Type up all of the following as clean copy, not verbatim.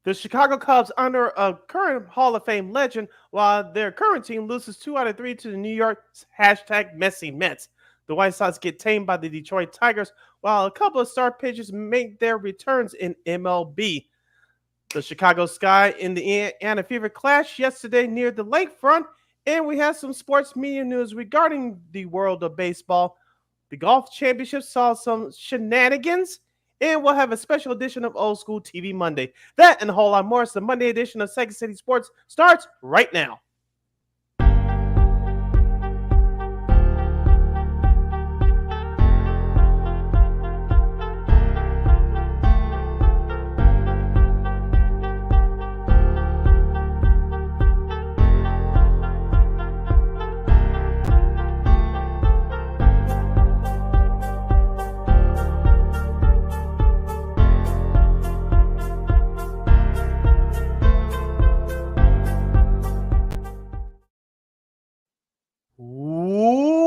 The Chicago Cubs honor a current Hall of Fame legend while their current team loses 2 out of 3 to the New York's Messy Mets. The White Sox get tamed by the Detroit Tigers while a couple of star pitchers make their returns in MLB. The Chicago Sky and the Indiana Fever clashed yesterday near the lakefront, and we have some sports media news regarding the world of baseball. The golf championship saw some shenanigans, and we'll have a special edition of Old School TV Monday. That and a whole lot more. So the Monday edition of Second City Sports starts right now.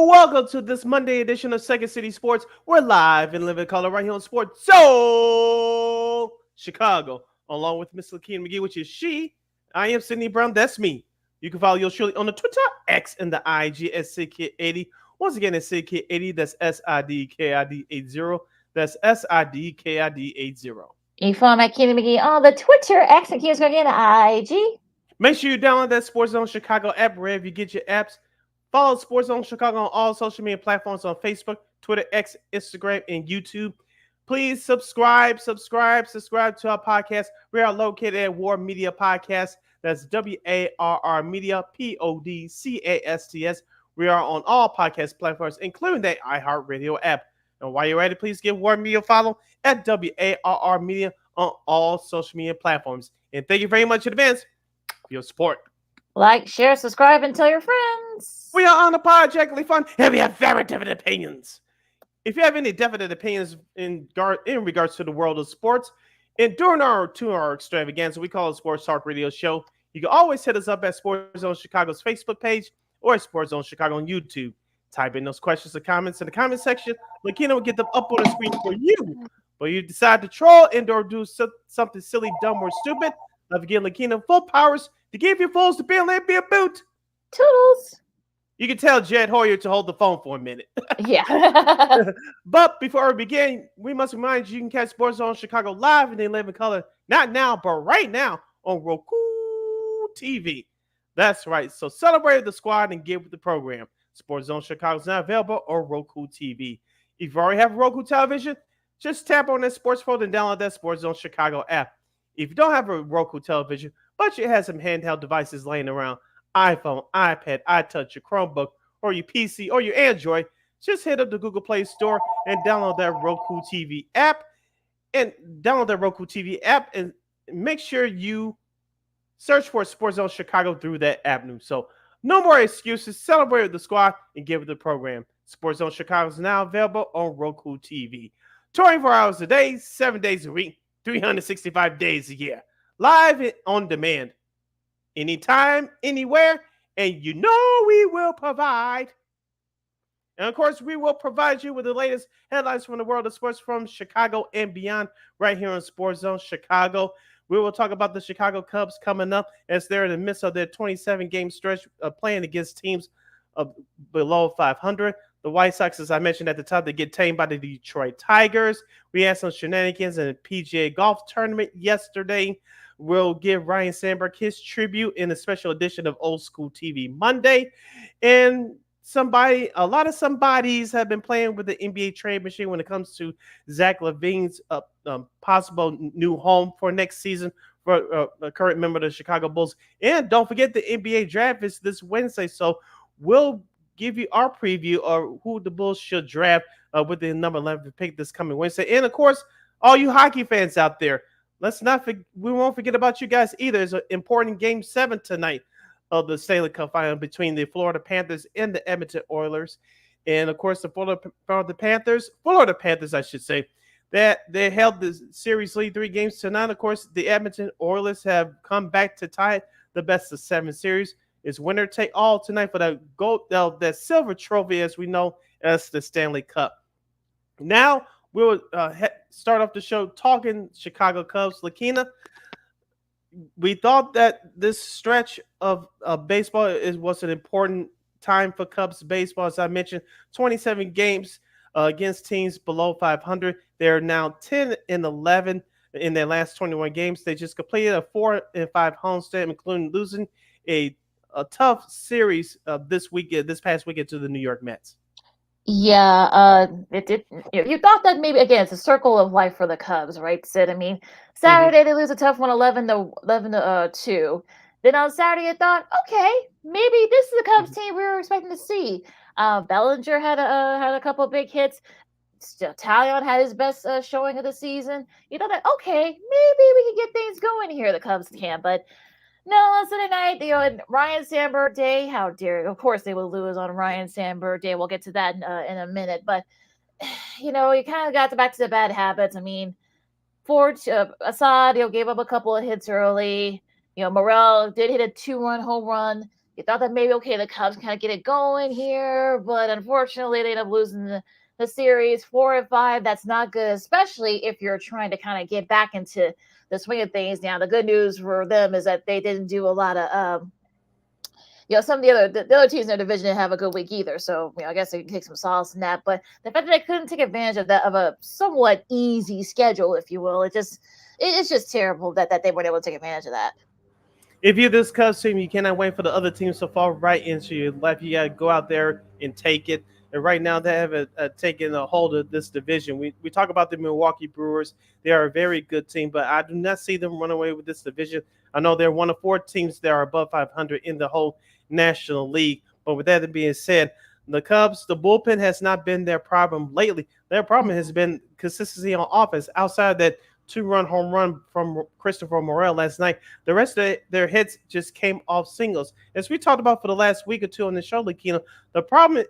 Welcome to this Monday edition of Second City Sports. We're live in living color right here on Sports Soul Chicago, along with Miss Lakina McGee, which is she. I am Sydney Brown. That's me. You can follow yours truly on the Twitter, X, and the IG at SidKid80. Once again, it's SidKid80. That's SIDKID80. That's SIDKID80. You follow my Kenny McGee on the Twitter, X, and Q's going to IG. Make sure you download that Sports Zone Chicago app wherever you get your apps. Follow Sports Zone Chicago on all social media platforms on Facebook, Twitter, X, Instagram, and YouTube. Please subscribe to our podcast. We are located at War Media Podcast. That's WARR Media, PODCASTS. We are on all podcast platforms, including the iHeartRadio app. And while you're at it, please give War Media a follow at WARR Media on all social media platforms. And thank you very much in advance for your support. Like, share, subscribe, and tell your friends. We are unapologetically fun, and we have very definite opinions. If you have any definite opinions in regards to the world of sports, and during our 2-hour extravaganza, we call it Sports Talk Radio Show, you can always hit us up at Sports Zone Chicago's Facebook page or Sports Zone Chicago on YouTube. Type in those questions or comments in the comment section. Lakina will get them up on the screen for you. But you decide to troll and or do something silly, dumb, or stupid, I've given Lakina full powers to give you fools to be and be a boot. Toodles. You can tell Jed Hoyer to hold the phone for a minute. Yeah. But before we begin, we must remind you can catch Sports Zone Chicago live in the 11 color, not now, but right now on Roku TV. That's right. So celebrate the squad and get with the program. Sports Zone Chicago is now available on Roku TV. If you already have Roku television, just tap on that sports folder and download that Sports Zone Chicago app. If you don't have a Roku television, but you have some handheld devices laying around, iPhone, iPad, iTouch, your Chromebook, or your PC, or your Android, just hit up the Google Play Store and download that Roku TV app. And make sure you search for Sports Zone Chicago through that avenue. So no more excuses. Celebrate with the squad and get with the program. Sports Zone Chicago is now available on Roku TV. 24 hours a day, 7 days a week, 365 days a year. Live and on demand. Anytime, anywhere, and you know we will provide. And of course, we will provide you with the latest headlines from the world of sports from Chicago and beyond right here on Sports Zone Chicago. We will talk about the Chicago Cubs coming up as they're in the midst of their 27-game stretch playing against teams below 500. The White Sox, as I mentioned at the top, they get tamed by the Detroit Tigers. We had some shenanigans in the PGA golf tournament yesterday. We'll give Ryne Sandberg his tribute in a special edition of Old School TV Monday. And a lot of somebodies have been playing with the NBA trade machine when it comes to Zach LaVine's possible new home for next season for a current member of the Chicago Bulls. And don't forget the NBA draft is this Wednesday. So we'll give you our preview of who the Bulls should draft with the number 11 pick this coming Wednesday. And of course, all you hockey fans out there, we won't forget about you guys either. It's an important Game 7 tonight of the Stanley Cup final between the Florida Panthers and the Edmonton Oilers. And of course, the Florida Panthers, I should say, that they held the series lead 3 games to none. Of course, the Edmonton Oilers have come back to tie the best of 7 series. It's winner take all tonight for that silver trophy, as we know as the Stanley Cup. Now we'll start off the show talking Chicago Cubs. Lakina, we thought that this stretch of baseball was an important time for Cubs baseball. As I mentioned, 27 games against teams below 500. They're now 10-11 in their last 21 games. They just completed a 4-5 homestand, including losing a tough series this past weekend to the New York Mets. Yeah, it did. You thought that maybe again it's a circle of life for the Cubs, right, Sid? I mean, Hmm. Saturday they lose a tough one, 11 to 2. Then on Saturday, I thought, okay, maybe this is the Cubs Hmm. team we were expecting to see. Bellinger had a couple of big hits. Still, Talion had his best showing of the season. You thought that okay, maybe we can get things going here. The Cubs can, but no, on Sunday night, and Ryne Sandberg Day. How dare you? Of course, they will lose on Ryne Sandberg Day. We'll get to that in a minute. But, you kind of got back to the bad habits. I mean, Ford, Assad, gave up a couple of hits early. Morel did hit a 2-run home run. You thought that maybe, okay, the Cubs kind of get it going here. But unfortunately, they end up losing the series 4-5. That's not good, especially if you're trying to kind of get back into the swing of things. Now, the good news for them is that they didn't do a lot of some of the other teams in their division didn't have a good week either. So I guess they can take some solace in that. But the fact that they couldn't take advantage of a somewhat easy schedule, if you will, it's just terrible that they weren't able to take advantage of that. If you're this Cubs team, you cannot wait for the other teams to fall right into your lap. You got to go out there and take it. And right now, they have taken a hold of this division. We talk about the Milwaukee Brewers. They are a very good team, but I do not see them run away with this division. I know they're one of four teams that are above 500 in the whole National League. But with that being said, the Cubs, the bullpen has not been their problem lately. Their problem has been consistency on offense. Outside that two-run home run from Christopher Morel last night, the rest of their hits just came off singles. As we talked about for the last week or two on the show, Lakina, the problem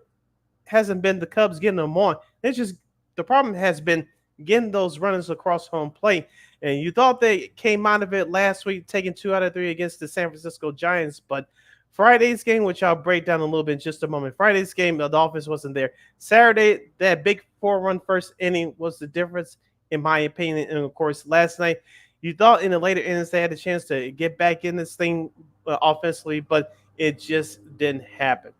hasn't been the Cubs getting them on. It's just the problem has been getting those runners across home plate. And you thought they came out of it last week, taking 2 out of 3 against the San Francisco Giants, but Friday's game, which I'll break down a little bit in just a moment. Friday's game, the offense wasn't there. Saturday, that big 4-run first inning was the difference, in my opinion. And of course, last night, you thought in the later innings they had a chance to get back in this thing offensively, but it just didn't happen.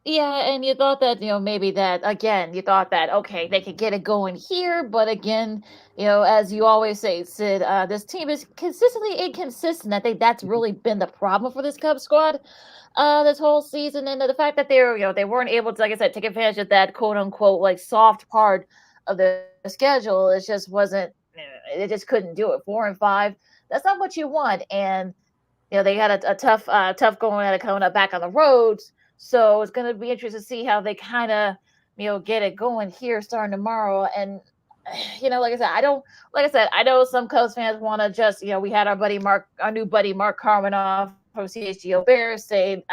Yeah, and you thought that, maybe that again, you thought that okay, they could get it going here, but again, as you always say, Sid, this team is consistently inconsistent. I think that's really been the problem for this Cubs squad, this whole season, and the fact that they weren't able to, like I said, take advantage of that quote unquote like soft part of the schedule. It just wasn't, it just couldn't do it. 4-5, that's not what you want, and they got a tough going at it coming up back on the roads. So it's going to be interesting to see how they kind of, get it going here starting tomorrow. And, like I said, I know some Cubs fans want to just, we had our new buddy Mark Carmenoff from CHGO Bears say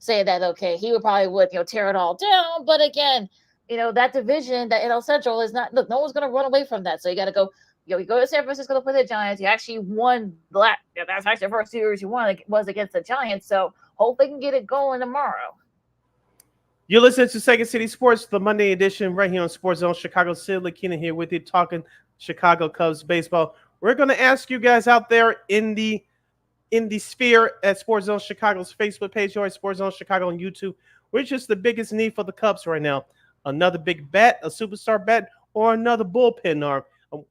that, okay, he would, tear it all down. But again, that division, that NL Central is not, look, no one's going to run away from that. So you got to go. You go to San Francisco to play the Giants. You actually won that's actually the first series you won was against the Giants. So hope they can get it going tomorrow. You're listening to Second City Sports, the Monday edition, right here on Sports Zone Chicago. Sid Lakina here with you, talking Chicago Cubs baseball. We're going to ask you guys out there in the sphere at Sports Zone Chicago's Facebook page or at Sports Zone Chicago on YouTube, which is the biggest need for the Cubs right now? Another big bat, a superstar bat, or another bullpen arm?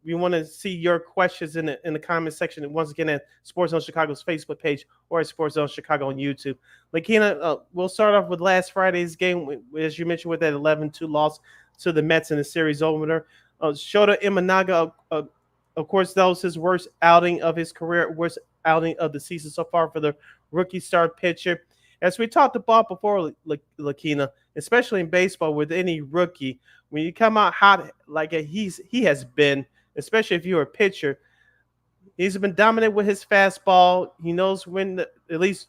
We want to see your questions in the comment section. And once again, at Sports Zone Chicago's Facebook page or at Sports Zone Chicago on YouTube. Lakina, we'll start off with last Friday's game, as you mentioned, with that 11-2 loss to the Mets in the series opener. Shota Imanaga, of course, that was his worst outing of his career, worst outing of the season so far for the rookie star pitcher. As we talked about before, Lakina, especially in baseball with any rookie, when you come out hot like he has been, especially if you're a pitcher, he's been dominant with his fastball. He knows when, at least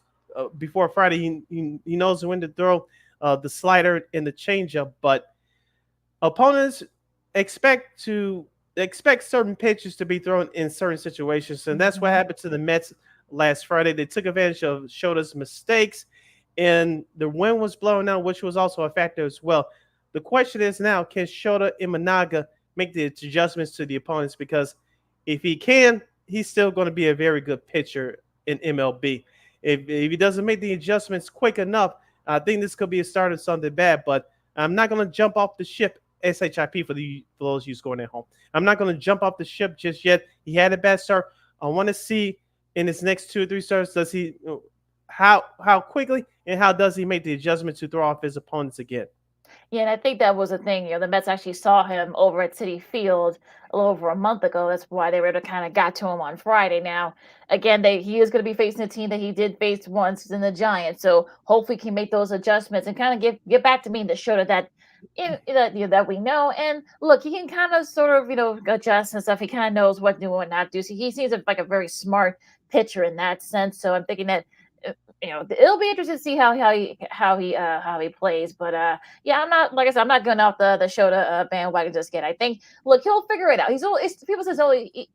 before Friday, he knows when to throw the slider and the changeup. But opponents expect certain pitches to be thrown in certain situations, and that's what happened to the Mets last Friday. They took advantage of Shota's mistakes, and the wind was blowing out, which was also a factor as well. The question is now, can Shota Imanaga make the adjustments to the opponents? Because if he can, he's still going to be a very good pitcher in MLB. If he doesn't make the adjustments quick enough, I think this could be a start of something bad. But I'm not going to jump off the ship. SHIP for those of you scoring at home. I'm not going to jump off the ship just yet. He had a bad start. I want to see in his next 2 or 3 starts, does he how quickly and how does he make the adjustment to throw off his opponents again? Yeah, and I think that was the thing. The Mets actually saw him over at City Field a little over a month ago. That's why they were able to kind of got to him on Friday. Now, again, he is going to be facing a team that he did face once in the Giants. So hopefully, he can make those adjustments and kind of get back to being the shoulder that that we know. And look, he can kind of sort of adjust and stuff. He kind of knows what to do and not do. So he seems like a very smart pitcher in that sense. So I'm thinking that it'll be interesting to see how he plays. But yeah, I'm not like I said, I'm not going off the Shota bandwagon just yet. I think look, he'll figure it out. People says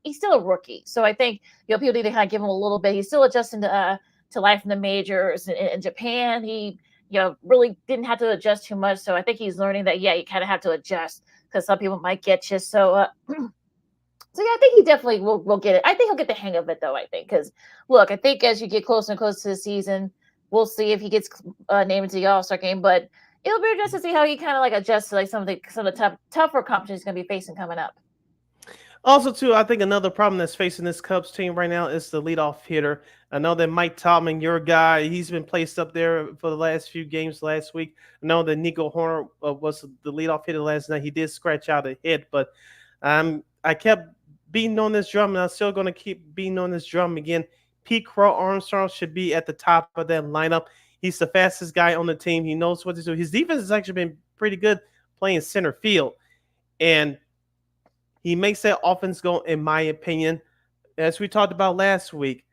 he's still a rookie, so I think people need to kind of give him a little bit. He's still adjusting to life in the majors in Japan. He really didn't have to adjust too much, so I think he's learning that you kind of have to adjust because some people might get you. So yeah, I think he definitely will get it. I think he'll get the hang of it though. I think because look, I think as you get closer and closer to the season, we'll see if he gets named into the All Star game. But it'll be interesting to see how he kind of like adjusts to like some of the tougher competition he's going to be facing coming up. Also, too, I think another problem that's facing this Cubs team right now is the leadoff hitter. I know that Mike Topman, your guy, he's been placed up there for the last few games last week. I know that Nico Horner was the leadoff hitter last night. He did scratch out a hit, but I kept beating on this drum, and I'm still going to keep beating on this drum again. Pete Crow Armstrong should be at the top of that lineup. He's the fastest guy on the team. He knows what to do. His defense has actually been pretty good playing center field, and he makes that offense go, in my opinion, as we talked about last week,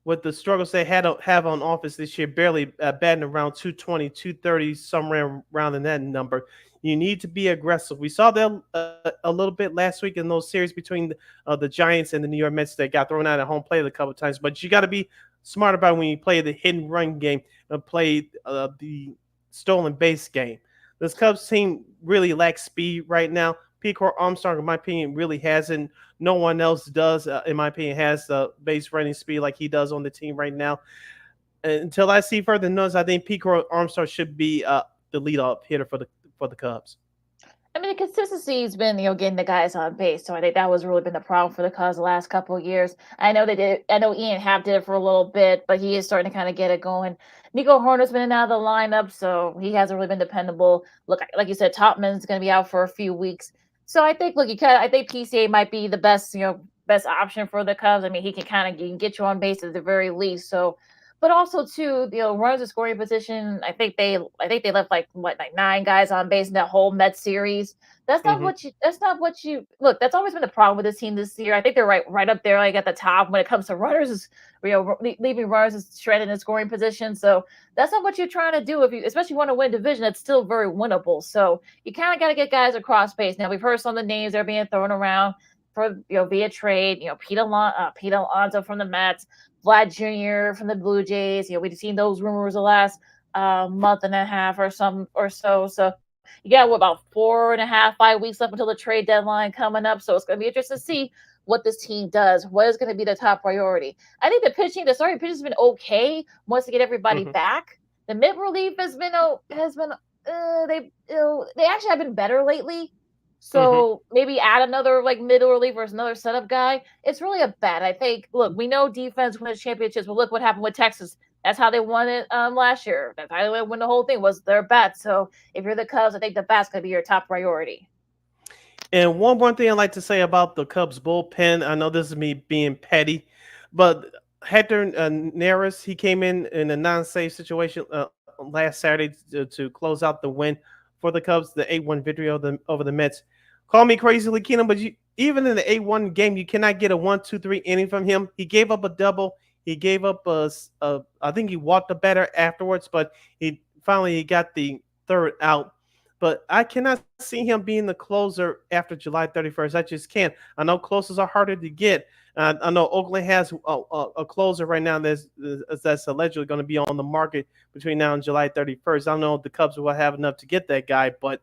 with the struggles they have on offense this year, barely batting around 220, 230, somewhere around in that number. You need to be aggressive. We saw that a little bit last week in those series between the Giants and the New York Mets that got thrown out at home plate a couple of times. But you got to be smart about when you play the hit and run game and play the stolen base game. This Cubs team really lacks speed right now. Pete Armstrong, in my opinion, really hasn't. No one else does, in my opinion, has the base running speed like he does on the team right now. Until I see further notice, I think Pete Armstrong should be the leadoff hitter for the Cubs. I mean, the consistency's been, getting the guys on base. So I think that was really been the problem for the Cubs the last couple of years. I know they did. I know Ian Happ did it for a little bit, but he is starting to kind of get it going. Nico Horner's been in and out of the lineup, so he hasn't really been dependable. Look, like you said, Topman's going to be out for a few weeks. So I think, look, I think PCA might be the best option for the Cubs. I mean, he can get you on base at the very least. So, but also too, runners in scoring position. I think they left like 9 guys on base in that whole Mets series. That's not Mm-hmm. what you. That's not what you look. That's always been the problem with this team this year. I think they're right up there, like at the top when it comes to runners. Leaving runners is shredded in scoring position. So that's not what you're trying to do if you, especially want to win division. That's still very winnable. So you kind of got to get guys across base. Now we've heard some of the names that are being thrown around for via trade. Pete Alonso from the Mets. Vlad Jr. from the Blue Jays. We've seen those rumors the last month and a half or so. So you got about 4.5, 5 weeks left until the trade deadline coming up. So it's going to be interesting to see what this team does. What is going to be the top priority? I think the starting pitching has been okay once to get everybody Mm-hmm. back. The mid relief they actually have been better lately. Mm-hmm. So maybe add another like middle reliever or another setup guy. It's really a bet. I think. Look, we know defense wins championships, but look what happened with Texas. That's how they won it last year. That's how they won the whole thing was their bat. So if you're the Cubs, I think the bat's gonna be your top priority. And one more thing I'd like to say about the Cubs bullpen. I know this is me being petty, but Hector Neris, he came in a non-save situation last Saturday to close out the win for the Cubs, the 8-1 victory over the Mets. Call me crazily, Keenum, but even in the 8-1 game, you cannot get a 1-2-3 inning from him. He gave up a double. He gave up I think he walked the batter afterwards, but he got the third out. But I cannot see him being the closer after July 31st. I just can't. I know closers are harder to get. I know Oakland has a closer right now that's allegedly going to be on the market between now and July 31st. I don't know if the Cubs will have enough to get that guy, but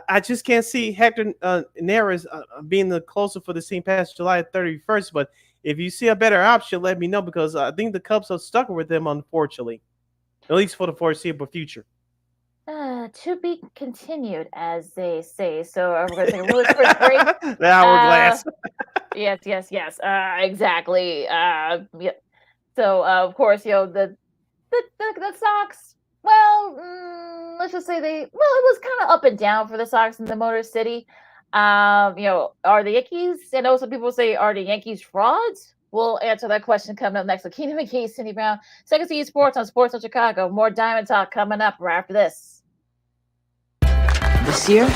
I just can't see Hector Neris being the closer for the team past July 31st. But If you see a better option, let me know because I think the Cubs are stuck with them, unfortunately, at least for the foreseeable future. To be continued, as they say. So we're going to take a really quick break. The hourglass. Yes. Exactly. Yeah. So of course, the Sox. Well, let's just say it was kind of up and down for the Sox in the Motor City. Are the Yankees? I know some people say, are the Yankees frauds? We'll answer that question coming up next. So Keenan McKay, Cindy Brown, Second City Sports on Sports on Chicago. More Diamond Talk coming up right after this. This year,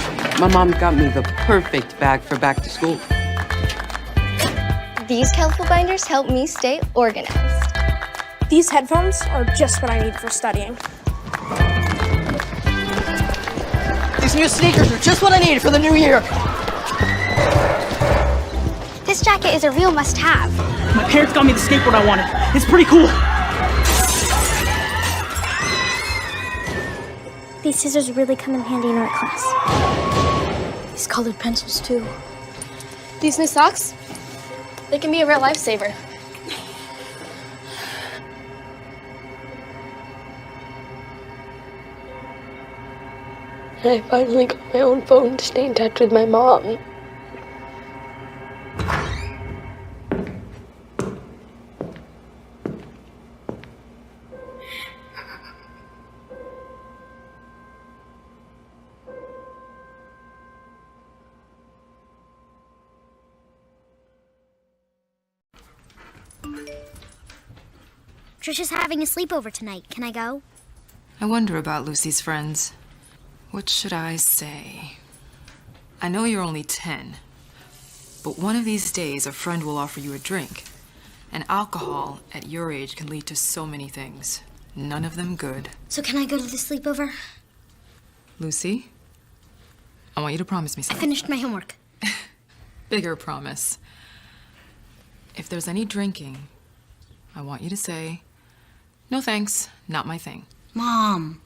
my mom got me the perfect bag for back to school. These colorful binders help me stay organized. These headphones are just what I need for studying. These new sneakers are just what I need for the new year. This jacket is a real must-have. My parents got me the skateboard I wanted. It's pretty cool. These scissors really come in handy in art class. These colored pencils, too. These new socks, they can be a real lifesaver. I finally got my own phone to stay in touch with my mom. Trisha's having a sleepover tonight. Can I go? I wonder about Lucy's friends. What should I say? I know you're only 10, but one of these days a friend will offer you a drink. And alcohol at your age can lead to so many things. None of them good. So can I go to the sleepover? Lucy, I want you to promise me I something. finished my homework. Bigger promise. If there's any drinking, I want you to say, "No thanks, not my thing." Mom.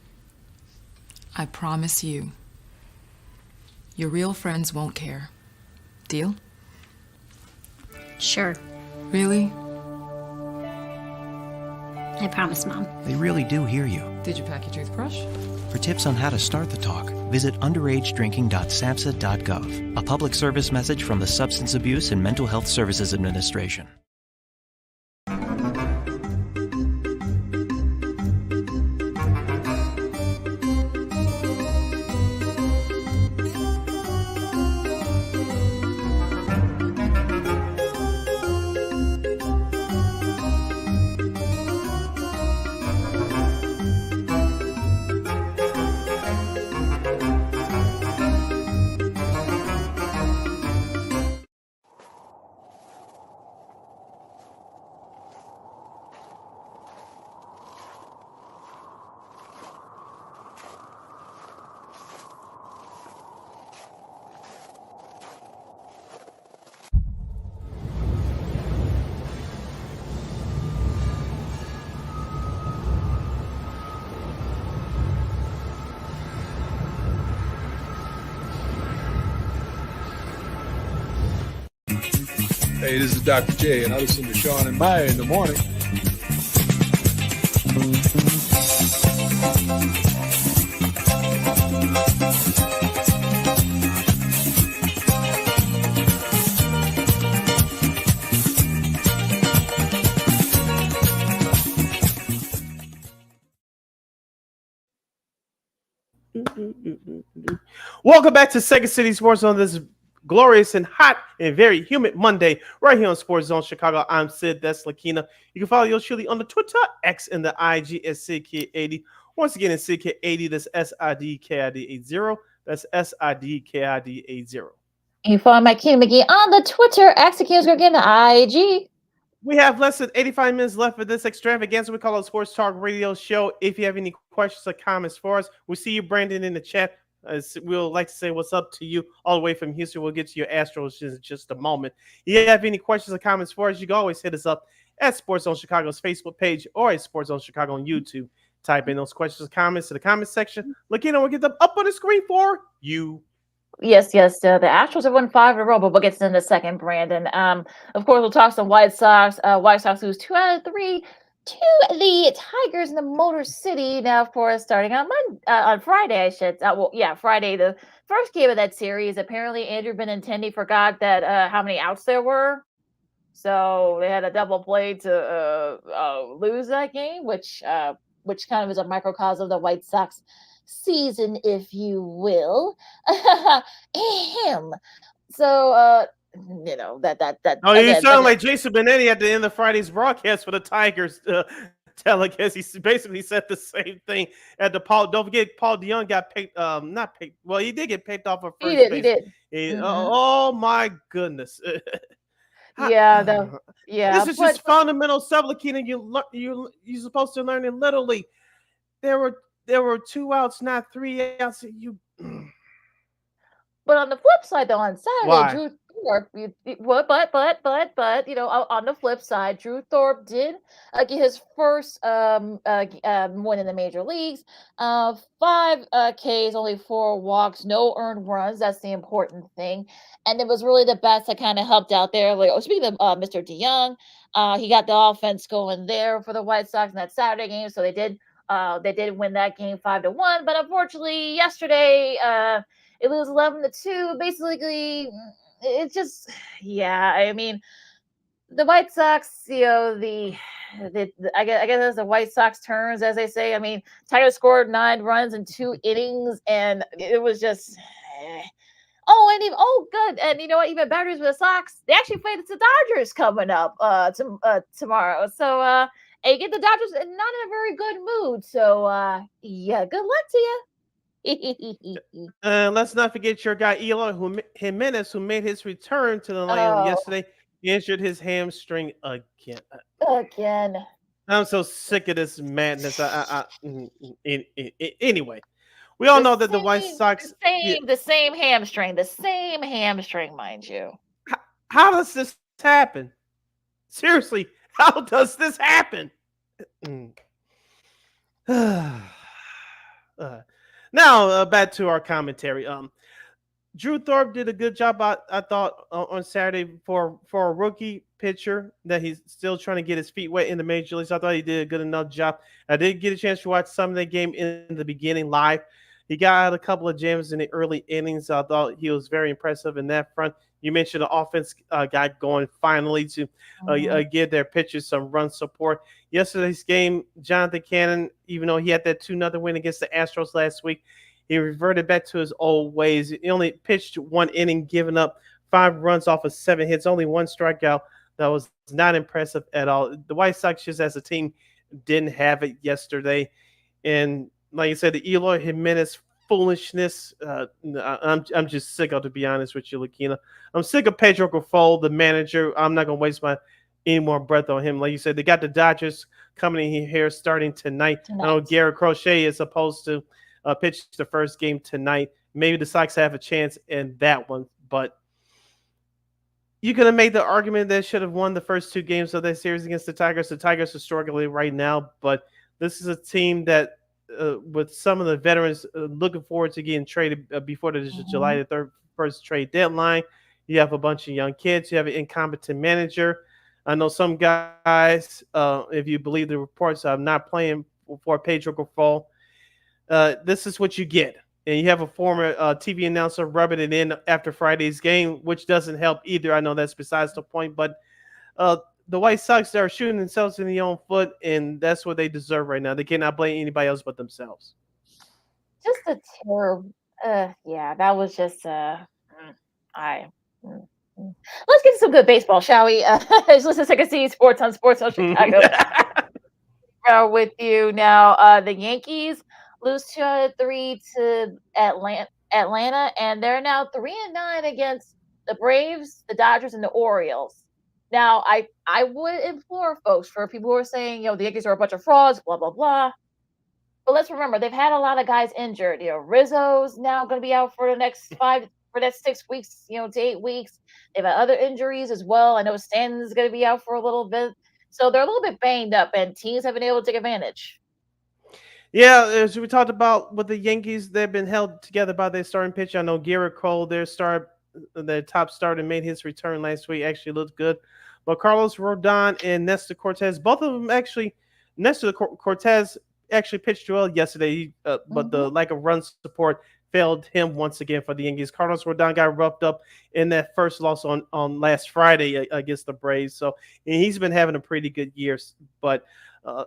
I promise you. Your real friends won't care. Deal? Sure. Really? I promise, Mom. They really do hear you. Did you pack your toothbrush? For tips on how to start the talk, visit underagedrinking.samhsa.gov. A public service message from the Substance Abuse and Mental Health Services Administration. Hey, this is Dr. J, and I listen to Sean and Maya in the morning. Welcome back to Second City Sports on this glorious and hot and very humid Monday right here on Sports Zone Chicago. I'm Sid. That's Lakina. You can follow yours truly on the Twitter, X, and the IG at SidKid80. Once again, it's SidKid80. That's SIDKID80. That's SIDKID80. You can follow my Keenan McGee on the Twitter, @again the IG. We have less than 85 minutes left for this extravaganza we call a Sports Talk Radio Show. If you have any questions or comments for us, we'll see you, Brandon, in the chat. We'll like to say what's up to you all the way from Houston. We'll get to your Astros in just a moment. If you have any questions or comments for us, you can always hit us up at Sports Zone Chicago's Facebook page or at Sports Zone Chicago on YouTube. Type in those questions or comments to the comment section. Look, we'll get them up on the screen for you. Yes. The Astros have won 5 in a row, but we'll get to the second, Brandon. Of course, we'll talk some White Sox. White Sox lose 2 out of 3 to the Tigers in the Motor City. Now, of course, starting on Friday, Friday, the first game of that series. Apparently, Andrew Benintendi forgot that how many outs there were, so they had a double play to lose that game, which kind of is a microcosm of the White Sox season, if you will. Ahem. So that Oh, you again. sound like Jason Benetti at the end of Friday's broadcast for the Tigers telecast. He basically said the same thing at the Paul. Don't forget, Paul DeYoung got picked. Not picked. Well, he did get picked off of He first did. base. Mhm. Oh my goodness. Yeah, This is but just fundamental stuff, Lakina. You're supposed to learn in Little League. There were 2 outs, not 3 outs. But on the flip side, though, on Saturday, Why? Drew Thorpe, on the flip side, Drew Thorpe did get his first win in the major leagues. 5 Ks, only 4 walks, no earned runs. That's the important thing. And it was really the best that kind of helped out there. Like, speaking of Mr. DeYoung, he got the offense going there for the White Sox in that Saturday game. So they did win that game 5-1. But unfortunately, yesterday, it was 11-2. Basically, it's just, yeah. I mean, the White Sox, I guess it's the White Sox turns, as they say. I mean, Tigers scored 9 runs in 2 innings, and it was just. Good. And you know what? Even better is with the Sox. They actually play the Dodgers coming up tomorrow. So, and get the Dodgers not in a very good mood. So, yeah, good luck to you. Let's not forget your guy Eloy Jimenez, who made his return to the lineup yesterday. He injured his hamstring again. Again. I'm so sick of this madness. Anyway, we all know that the White Sox. The same hamstring, mind you. How does this happen? Seriously, how does this happen? Now back to our commentary. Drew Thorpe did a good job, I thought, on Saturday for a rookie pitcher that he's still trying to get his feet wet in the major leagues. I thought he did a good enough job. I did get a chance to watch some of the game in the beginning live. He got out a couple of jams in the early innings. I thought he was very impressive in that front. You mentioned the offense got going finally to give their pitchers some run support. Yesterday's game, Jonathan Cannon, even though he had that 2-0 win against the Astros last week, he reverted back to his old ways. He only pitched 1 inning, giving up 5 runs off of 7 hits, only 1 strikeout. That was not impressive at all. The White Sox, just as a team, didn't have it yesterday. And like I said, the Eloy Jimenez foolishness, I'm just sick of, to be honest with you, Lakina. I'm sick of Pedro Grifol, the manager. I'm not going to waste any more breath on him. Like you said, they got the Dodgers coming in here starting tonight. I know Garrett Crochet is supposed to pitch the first game tonight. Maybe the Sox have a chance in that one, but you could have made the argument that should have won the first 2 games of that series against the Tigers. The Tigers are struggling right now, but this is a team that, with some of the veterans looking forward to getting traded before the July the 31st trade deadline. You have a bunch of young kids. You have an incompetent manager. I know some guys, if you believe the reports, are not playing for Pedro Grifol. This is what you get. And you have a former TV announcer rubbing it in after Friday's game, which doesn't help either. I know that's besides the point, but the White Sox are shooting themselves in the own foot, and that's what they deserve right now. They cannot blame anybody else but themselves. Just a terrible. Yeah, that was just. Let's get some good baseball, shall we? Just listen to Second City Sports on Chicago. With you now. The Yankees lose 2-3 to Atlanta, and they're now 3-9 against the Braves, the Dodgers, and the Orioles. Now, I would implore folks, for people who are saying, the Yankees are a bunch of frauds, blah, blah, blah. But let's remember, they've had a lot of guys injured. Rizzo's now going to be out for the next 6 weeks, to 8 weeks. They've had other injuries as well. I know Stanton's going to be out for a little bit. So they're a little bit banged up, and teams have been able to take advantage. Yeah, as we talked about with the Yankees, they've been held together by their starting pitcher. I know Garrett Cole, their top starter, made his return last week. Actually looked good, but Carlos Rodon and Nestor Cortez, both of them actually, Cortez actually pitched well yesterday, but Mm-hmm. the lack of run support failed him once again for the Yankees. Carlos Rodon got roughed up in that first loss on last Friday against the Braves, so and he's been having a pretty good year, but.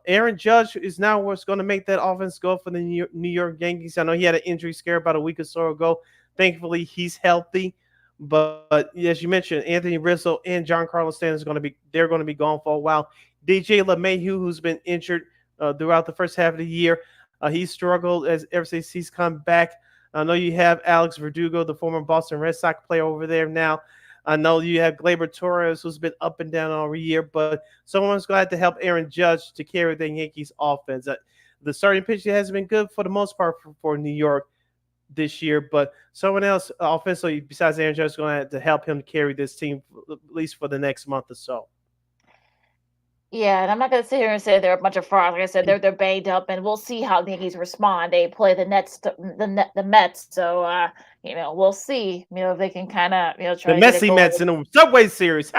Aaron Judge is now what's going to make that offense go for the New York Yankees. I know he had an injury scare about a week or so ago. Thankfully, he's healthy. But as you mentioned, Anthony Rizzo and John Carlos Stanton they're going to be gone for a while. DJ LeMahieu, who's been injured throughout the first half of the year, he struggled as ever since he's come back. I know you have Alex Verdugo, the former Boston Red Sox player over there now. I know you have Gleyber Torres, who's been up and down all year, but someone's going to have to help Aaron Judge to carry the Yankees offense. The starting pitching has been good for the most part for New York this year, but someone else offensively besides Aaron Judge is going to have to help him carry this team at least for the next month or so. Yeah, and I'm not gonna sit here and say they're a bunch of frauds. Like I said, they're banged up, and we'll see how the Yankees respond. They play the Mets, so we'll see. If they can kind of The try to get it Messy going. Mets in the Subway Series.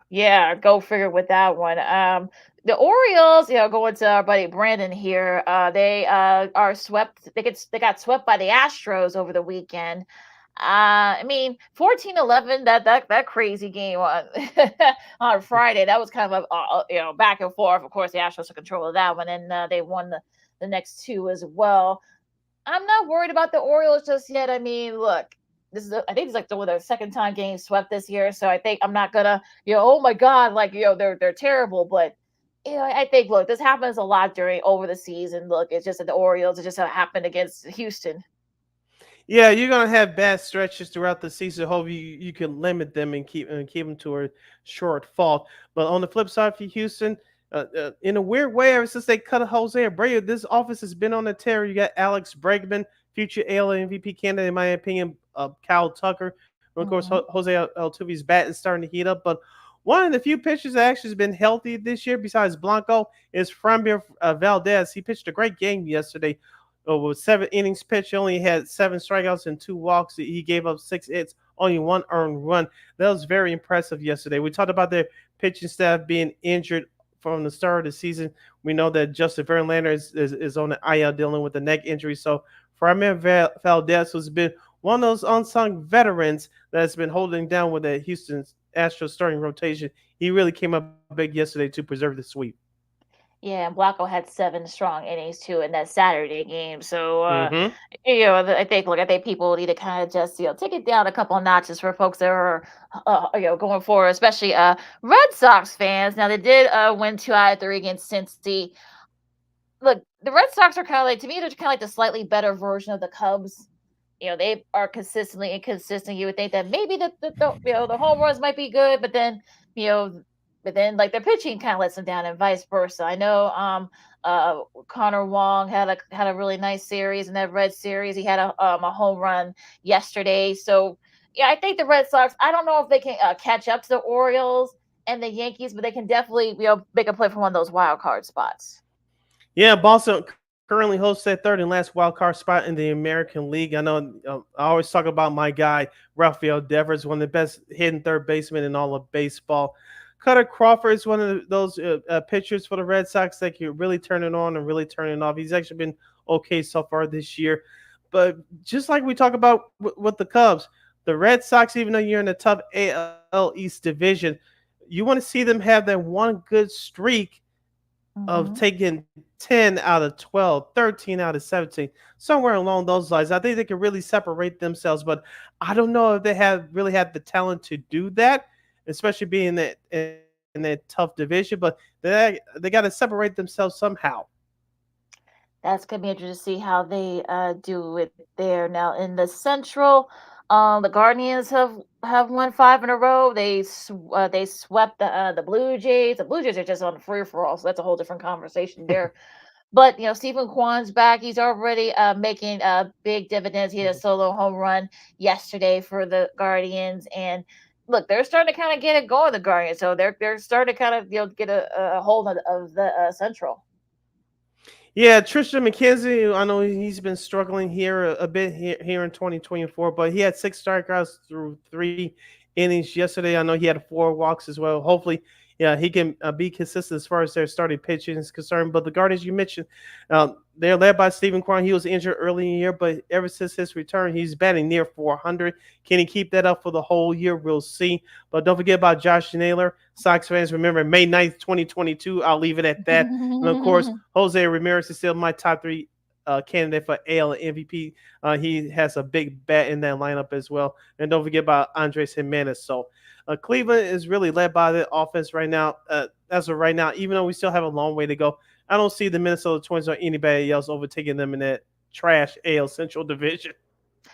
Yeah, go figure with that one. The Orioles, going to our buddy Brandon here. They are swept. They got swept by the Astros over the weekend. I mean, 14-11, that crazy game on on Friday. That was kind of back and forth. Of course, the Astros took control of that one, and they won the next two as well. I'm not worried about the Orioles just yet. I mean, look, I think it's like their second time getting swept this year. So I think I'm not gonna, oh my God, like they're terrible. But I think look, this happens a lot during over the season. Look, it's just that the Orioles, it just happened against Houston. Yeah, you're gonna have bad stretches throughout the season. Hope you can limit them and keep them to a short fall. But on the flip side for Houston, in a weird way, ever since they cut Jose Abreu, this offense has been on the tear. You got Alex Bregman, future AL MVP candidate, in my opinion. Kyle Tucker, and of course Mhm. Jose Altuve's bat is starting to heat up. But one of the few pitchers that actually has been healthy this year, besides Blanco, is Framber Valdez. He pitched a great game yesterday with 7 innings pitched. He only had 7 strikeouts and 2 walks. He gave up 6 hits, only 1 earned run. That was very impressive yesterday. We talked about their pitching staff being injured from the start of the season. We know that Justin Verlander is on the IL dealing with a neck injury. So Framber Valdez, who's been one of those unsung veterans that's been holding down with the Houston Astros starting rotation, he really came up big yesterday to preserve the sweep. Yeah, and Blanco had 7 strong innings too in that Saturday game. So, Mm-hmm. I think people need to kind of just take it down a couple of notches for folks that are going forward, especially Red Sox fans. Now they did win 2 out of 3 against Cincy. Look, the Red Sox are kind of like, to me, they're kind of like the slightly better version of the Cubs. They are consistently inconsistent. You would think that maybe the home runs might be good, but then you know like their pitching kind of lets them down, and vice versa. I know Connor Wong had a really nice series in that Red series. He had a home run yesterday. So yeah, I think the Red Sox. I don't know if they can catch up to the Orioles and the Yankees, but they can definitely make a play for one of those wild card spots. Yeah, Boston currently hosts that third and last wild card spot in the American League. I know I always talk about my guy Rafael Devers, one of the best hitting third basemen in all of baseball. Cutter Crawford is one of those pitchers for the Red Sox that can really turn it on and really turn it off. He's actually been okay so far this year. But just like we talk about with the Cubs, the Red Sox, even though you're in the tough AL East division, you want to see them have that one good streak of Mm-hmm. taking 10 out of 12, 13 out of 17, somewhere along those lines. I think they can really separate themselves, but I don't know if they have really had the talent to do that, especially being in that tough division, but they got to separate themselves somehow. That's gonna be interesting to see how they do it there. Now in the Central, the Guardians have won 5 in a row. They swept the Blue Jays. The Blue Jays are just on free for all, so that's a whole different conversation there. But Stephen Kwan's back. He's already making big dividends. He had a solo home run yesterday for the Guardians, and look, they're starting to kind of get it going. The Guardians, so they're starting to kind of get a hold of the Central. Yeah, Tristan McKenzie, I know he's been struggling here a bit here in 2024, but he had 6 strikeouts through 3 innings yesterday. I know he had 4 walks as well. Hopefully, yeah, he can be consistent as far as their starting pitching is concerned. But the Guardians you mentioned, they're led by Stephen Kwan. He was injured early in the year, but ever since his return, he's batting near 400. Can he keep that up for the whole year? We'll see. But don't forget about Josh Naylor. Sox fans, remember May 9th, 2022. I'll leave it at that. And of course, Jose Ramirez is still my top 3 candidate for AL MVP. He has a big bat in that lineup as well. And don't forget about Andres Jimenez. So Cleveland is really led by the offense right now. As of right now, even though we still have a long way to go, I don't see the Minnesota Twins or anybody else overtaking them in that trash AL Central Division.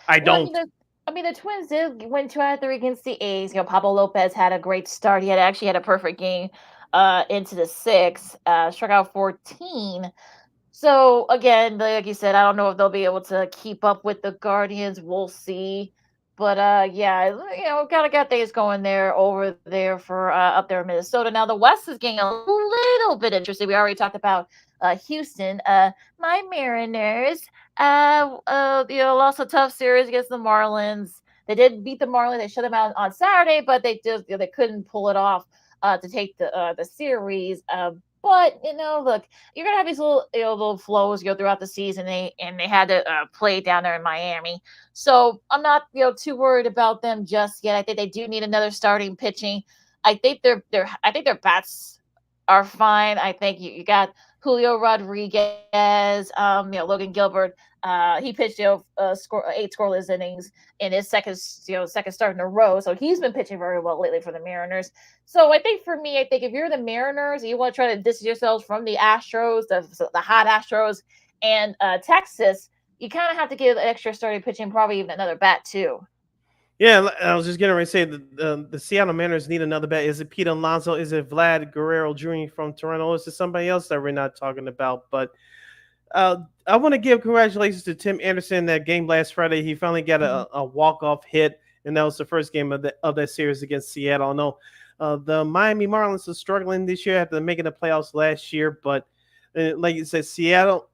I Well, don't. The Twins did win 2 out of 3 against the A's. Pablo Lopez had a great start. He actually had a perfect game into the sixth, struck out 14. So again, like you said, I don't know if they'll be able to keep up with the Guardians. We'll see. But yeah, kind of got things going there over there for up there in Minnesota. Now the West is getting a little bit interesting. We already talked about Houston. My Mariners, lost a tough series against the Marlins. They did beat the Marlins. They shut them out on Saturday, but they just they couldn't pull it off to take the series. But look, you're gonna have these little flows throughout the season. They had to play down there in Miami, so I'm not too worried about them just yet. I think they do need another starting pitching. I think their bats are fine. I think you got Julio Rodriguez, Logan Gilbert. He pitched 8 scoreless innings in his second start in a row, so he's been pitching very well lately for the Mariners. So I think if you're the Mariners, you want to try to distance yourselves from the Astros, the hot Astros, and Texas, you kind of have to give extra starting pitching, probably even another bat too. Yeah, I was just getting ready to say the Seattle Mariners need another bat. Is it Pete Alonso? Is it Vlad Guerrero Jr. from Toronto? Is it somebody else that we're not talking about? But I want to give congratulations to Tim Anderson. That game last Friday, he finally got a walk-off hit, and that was the first game of that series against Seattle. I know the Miami Marlins are struggling this year after making the playoffs last year, but like you said, Seattle,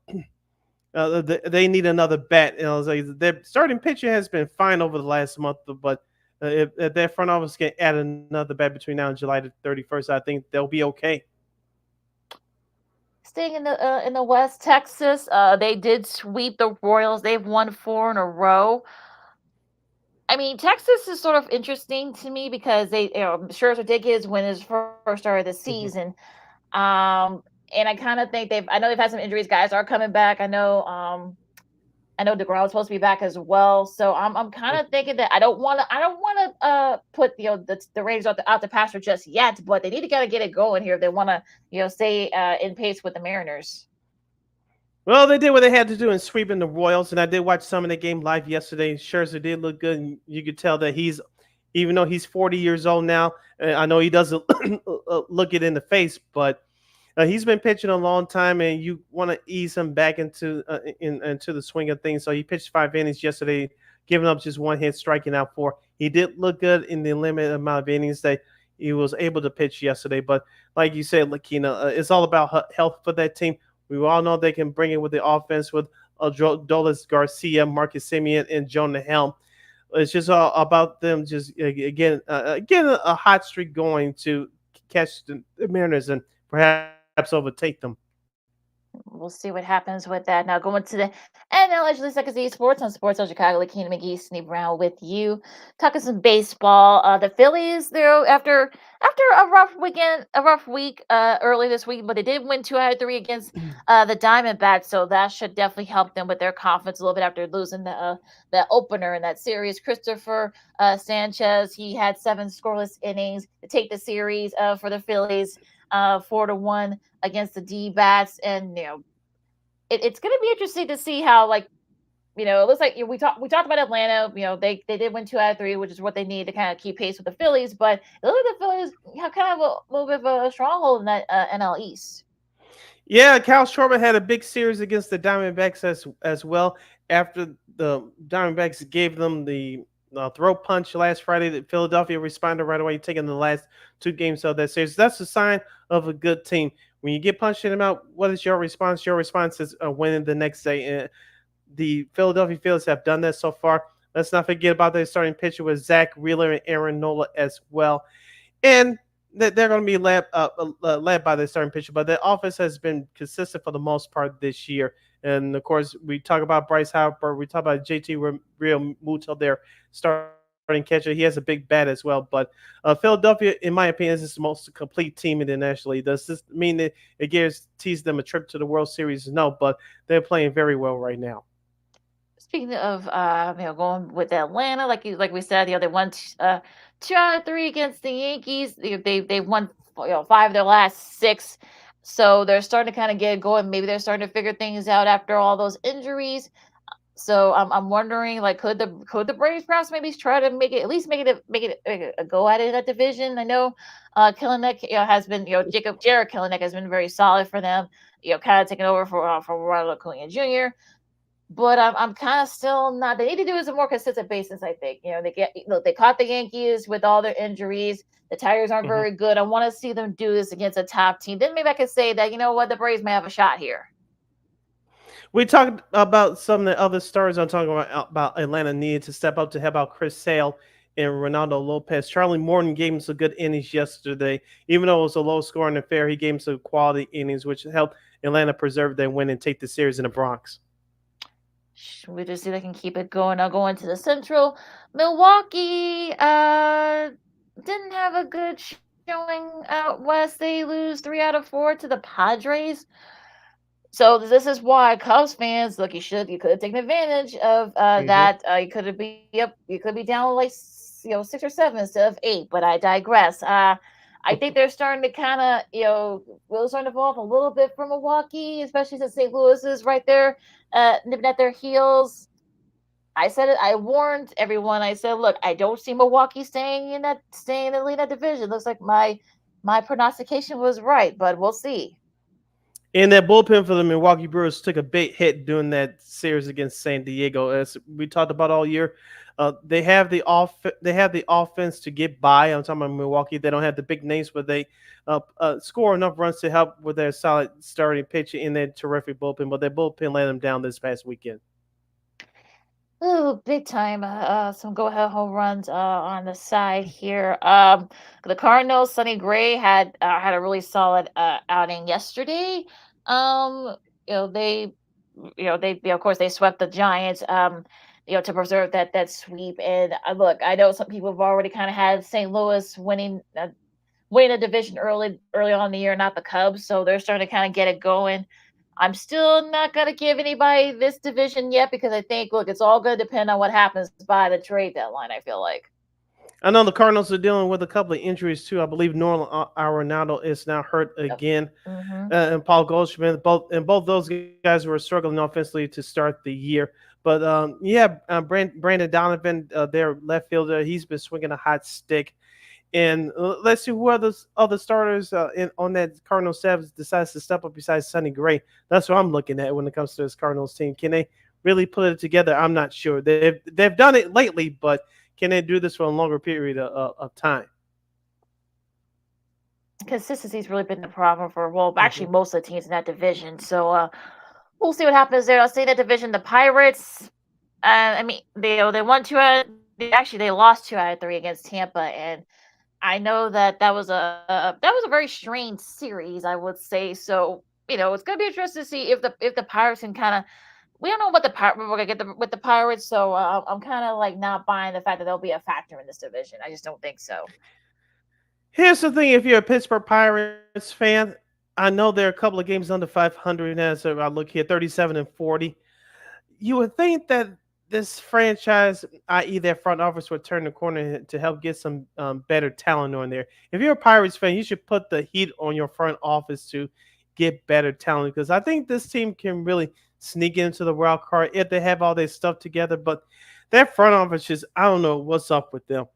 they need another bat. Their starting pitcher has been fine over the last month, but if their front office can add another bat between now and July the 31st, I think they'll be okay. Staying in the West, Texas, they did sweep the Royals. They've won 4 in a row. I mean, Texas is sort of interesting to me because Scherzer did get his win his first start of the season. And I kind of think I know they've had some injuries. Guys are coming back. I know DeGrom is supposed to be back as well. So I'm kind of thinking that I don't want to put the Rangers out the pasture just yet, but they need to kind of get it going here if they want to stay in pace with the Mariners. Well, they did what they had to do in sweeping the Royals, and I did watch some of the game live yesterday. Scherzer did look good, and you could tell that even though he's 40 years old now, I know he doesn't look it in the face, but he's been pitching a long time, and you want to ease him back into the swing of things. So he pitched 5 innings yesterday, giving up just 1 hit, striking out 4. He did look good in the limited amount of innings that he was able to pitch yesterday. But like you said, Lakina, it's all about health for that team. We all know they can bring it with the offense with Adolis Garcia, Marcus Semien, and Jonah Helm. It's just all about them just getting a hot streak going to catch the Mariners and perhaps overtake them. We'll see what happens with that. Now going to the NL Legislative Second Sports on Sports on Chicago. Lakina McGee, Sydney Brown with you. Talking some baseball. The Phillies, after a rough week early this week, but they did win 2 out of 3 against the Diamondbacks, so that should definitely help them with their confidence a little bit after losing the opener in that series. Christopher Sanchez, he had 7 scoreless innings to take the series for the Phillies. 4-1 against the D-bats, and it's going to be interesting to see how it looks like we talked about Atlanta. They did win 2 out of 3, which is what they need to kind of keep pace with the Phillies. But it looks like the Phillies have kind of a little bit of a stronghold in that NL East. Yeah, Cal Schwarber had a big series against the Diamondbacks as well. After the Diamondbacks gave them the throat punch last Friday, that Philadelphia responded right away, taking the last 2 games of that series. That's a sign of a good team. When you get punched in the mouth, what is your response? Your response is winning the next day. And the Philadelphia Phillies have done that so far. Let's not forget about their starting pitcher with Zach Wheeler and Aaron Nola as well. And they're going to be led by their starting pitcher, but their offense has been consistent for the most part this year. And of course, we talk about Bryce Harper, we talk about JT Real Muto, their starting catcher. He has a big bat as well. But Philadelphia, in my opinion, is the most complete team in the National League. Does this mean that it guarantees them a trip to the World Series? No, but they're playing very well right now. Speaking of, going with Atlanta, like we said, they won 2 out of 3 against the Yankees. They won, five of their last 6, so they're starting to kind of get going. Maybe they're starting to figure things out after all those injuries. So I'm wondering, like, could the Braves perhaps maybe try to make it a go at it in that division? I know, Kelenic, has been, Jared Kelenic has been very solid for them. Kind of taking over for Ronald Acuna Jr. But I'm kind of still not. They need to do is a more consistent basis. I think they caught the Yankees with all their injuries. The Tigers aren't very good. I want to see them do this against a top team. Then maybe I could say that the Braves may have a shot here. We talked about some of the other stars. I'm talking about Atlanta needed to step up to help out Chris Sale and Ronaldo Lopez. Charlie Morton gave him some good innings yesterday. Even though it was a low scoring affair, he gave him some quality innings, which helped Atlanta preserve their win and take the series in the Bronx. We just see if they can keep it going. I'll go into the Central. Milwaukee didn't have a good showing out west. They lose 3 out of 4 to the Padres. So this is why Cubs fans, look, you could have taken advantage of that. You could be down like 6 or 7 instead of 8. But I digress. I think they're starting to kind of really starting to fall off a little bit from Milwaukee, especially since St. Louis is right there nipping at their heels. I said it. I warned everyone. I said, look, I don't see Milwaukee staying in the lead that division. Looks like my prognostication was right, but we'll see. And that bullpen for the Milwaukee Brewers took a big hit during that series against San Diego. As we talked about all year, they have the offense to get by. I'm talking about Milwaukee. They don't have the big names, but they score enough runs to help with their solid starting pitcher in their terrific bullpen. But their bullpen let them down this past weekend. Oh, big time. Some go-ahead home runs on the side here. The Cardinals, Sonny Gray had a really solid outing yesterday. They of course they swept the Giants. To preserve that sweep. And look, I know some people have already kind of had St. Louis winning the division early on in the year, not the Cubs. So they're starting to kind of get it going. I'm still not going to give anybody this division yet because I think, look, it's all going to depend on what happens by the trade deadline, I feel like. I know the Cardinals are dealing with a couple of injuries, too. I believe Nolan Arenado is now hurt again. And Paul Goldschmidt. Both those guys were struggling offensively to start the year. But, Brandon Donovan, their left fielder, he's been swinging a hot stick. And let's see who other starters on that Cardinals staff decides to step up besides Sonny Gray. That's what I'm looking at when it comes to this Cardinals team. Can they really put it together? I'm not sure. They've done it lately, but can they do this for a longer period of time? Consistency's really been the problem for actually most of the teams in that division. So we'll see what happens there. I'll say that division, the Pirates. They won 2 out. They lost 2 out of 3 against Tampa, and I know that was a very strange series, I would say. So it's gonna be interesting to see if the Pirates can kind of. We don't know what we're gonna get with the Pirates, so I'm kind of like not buying the fact that they'll be a factor in this division. I just don't think so. Here's the thing: if you're a Pittsburgh Pirates fan, I know there are a couple of games under 500 now. So I look here, 37-40. You would think that this franchise, i.e., their front office, would turn the corner to help get some better talent on there. If you're a Pirates fan, you should put the heat on your front office to get better talent because I think this team can really sneak into the wild card if they have all their stuff together. But that front office I don't know what's up with them.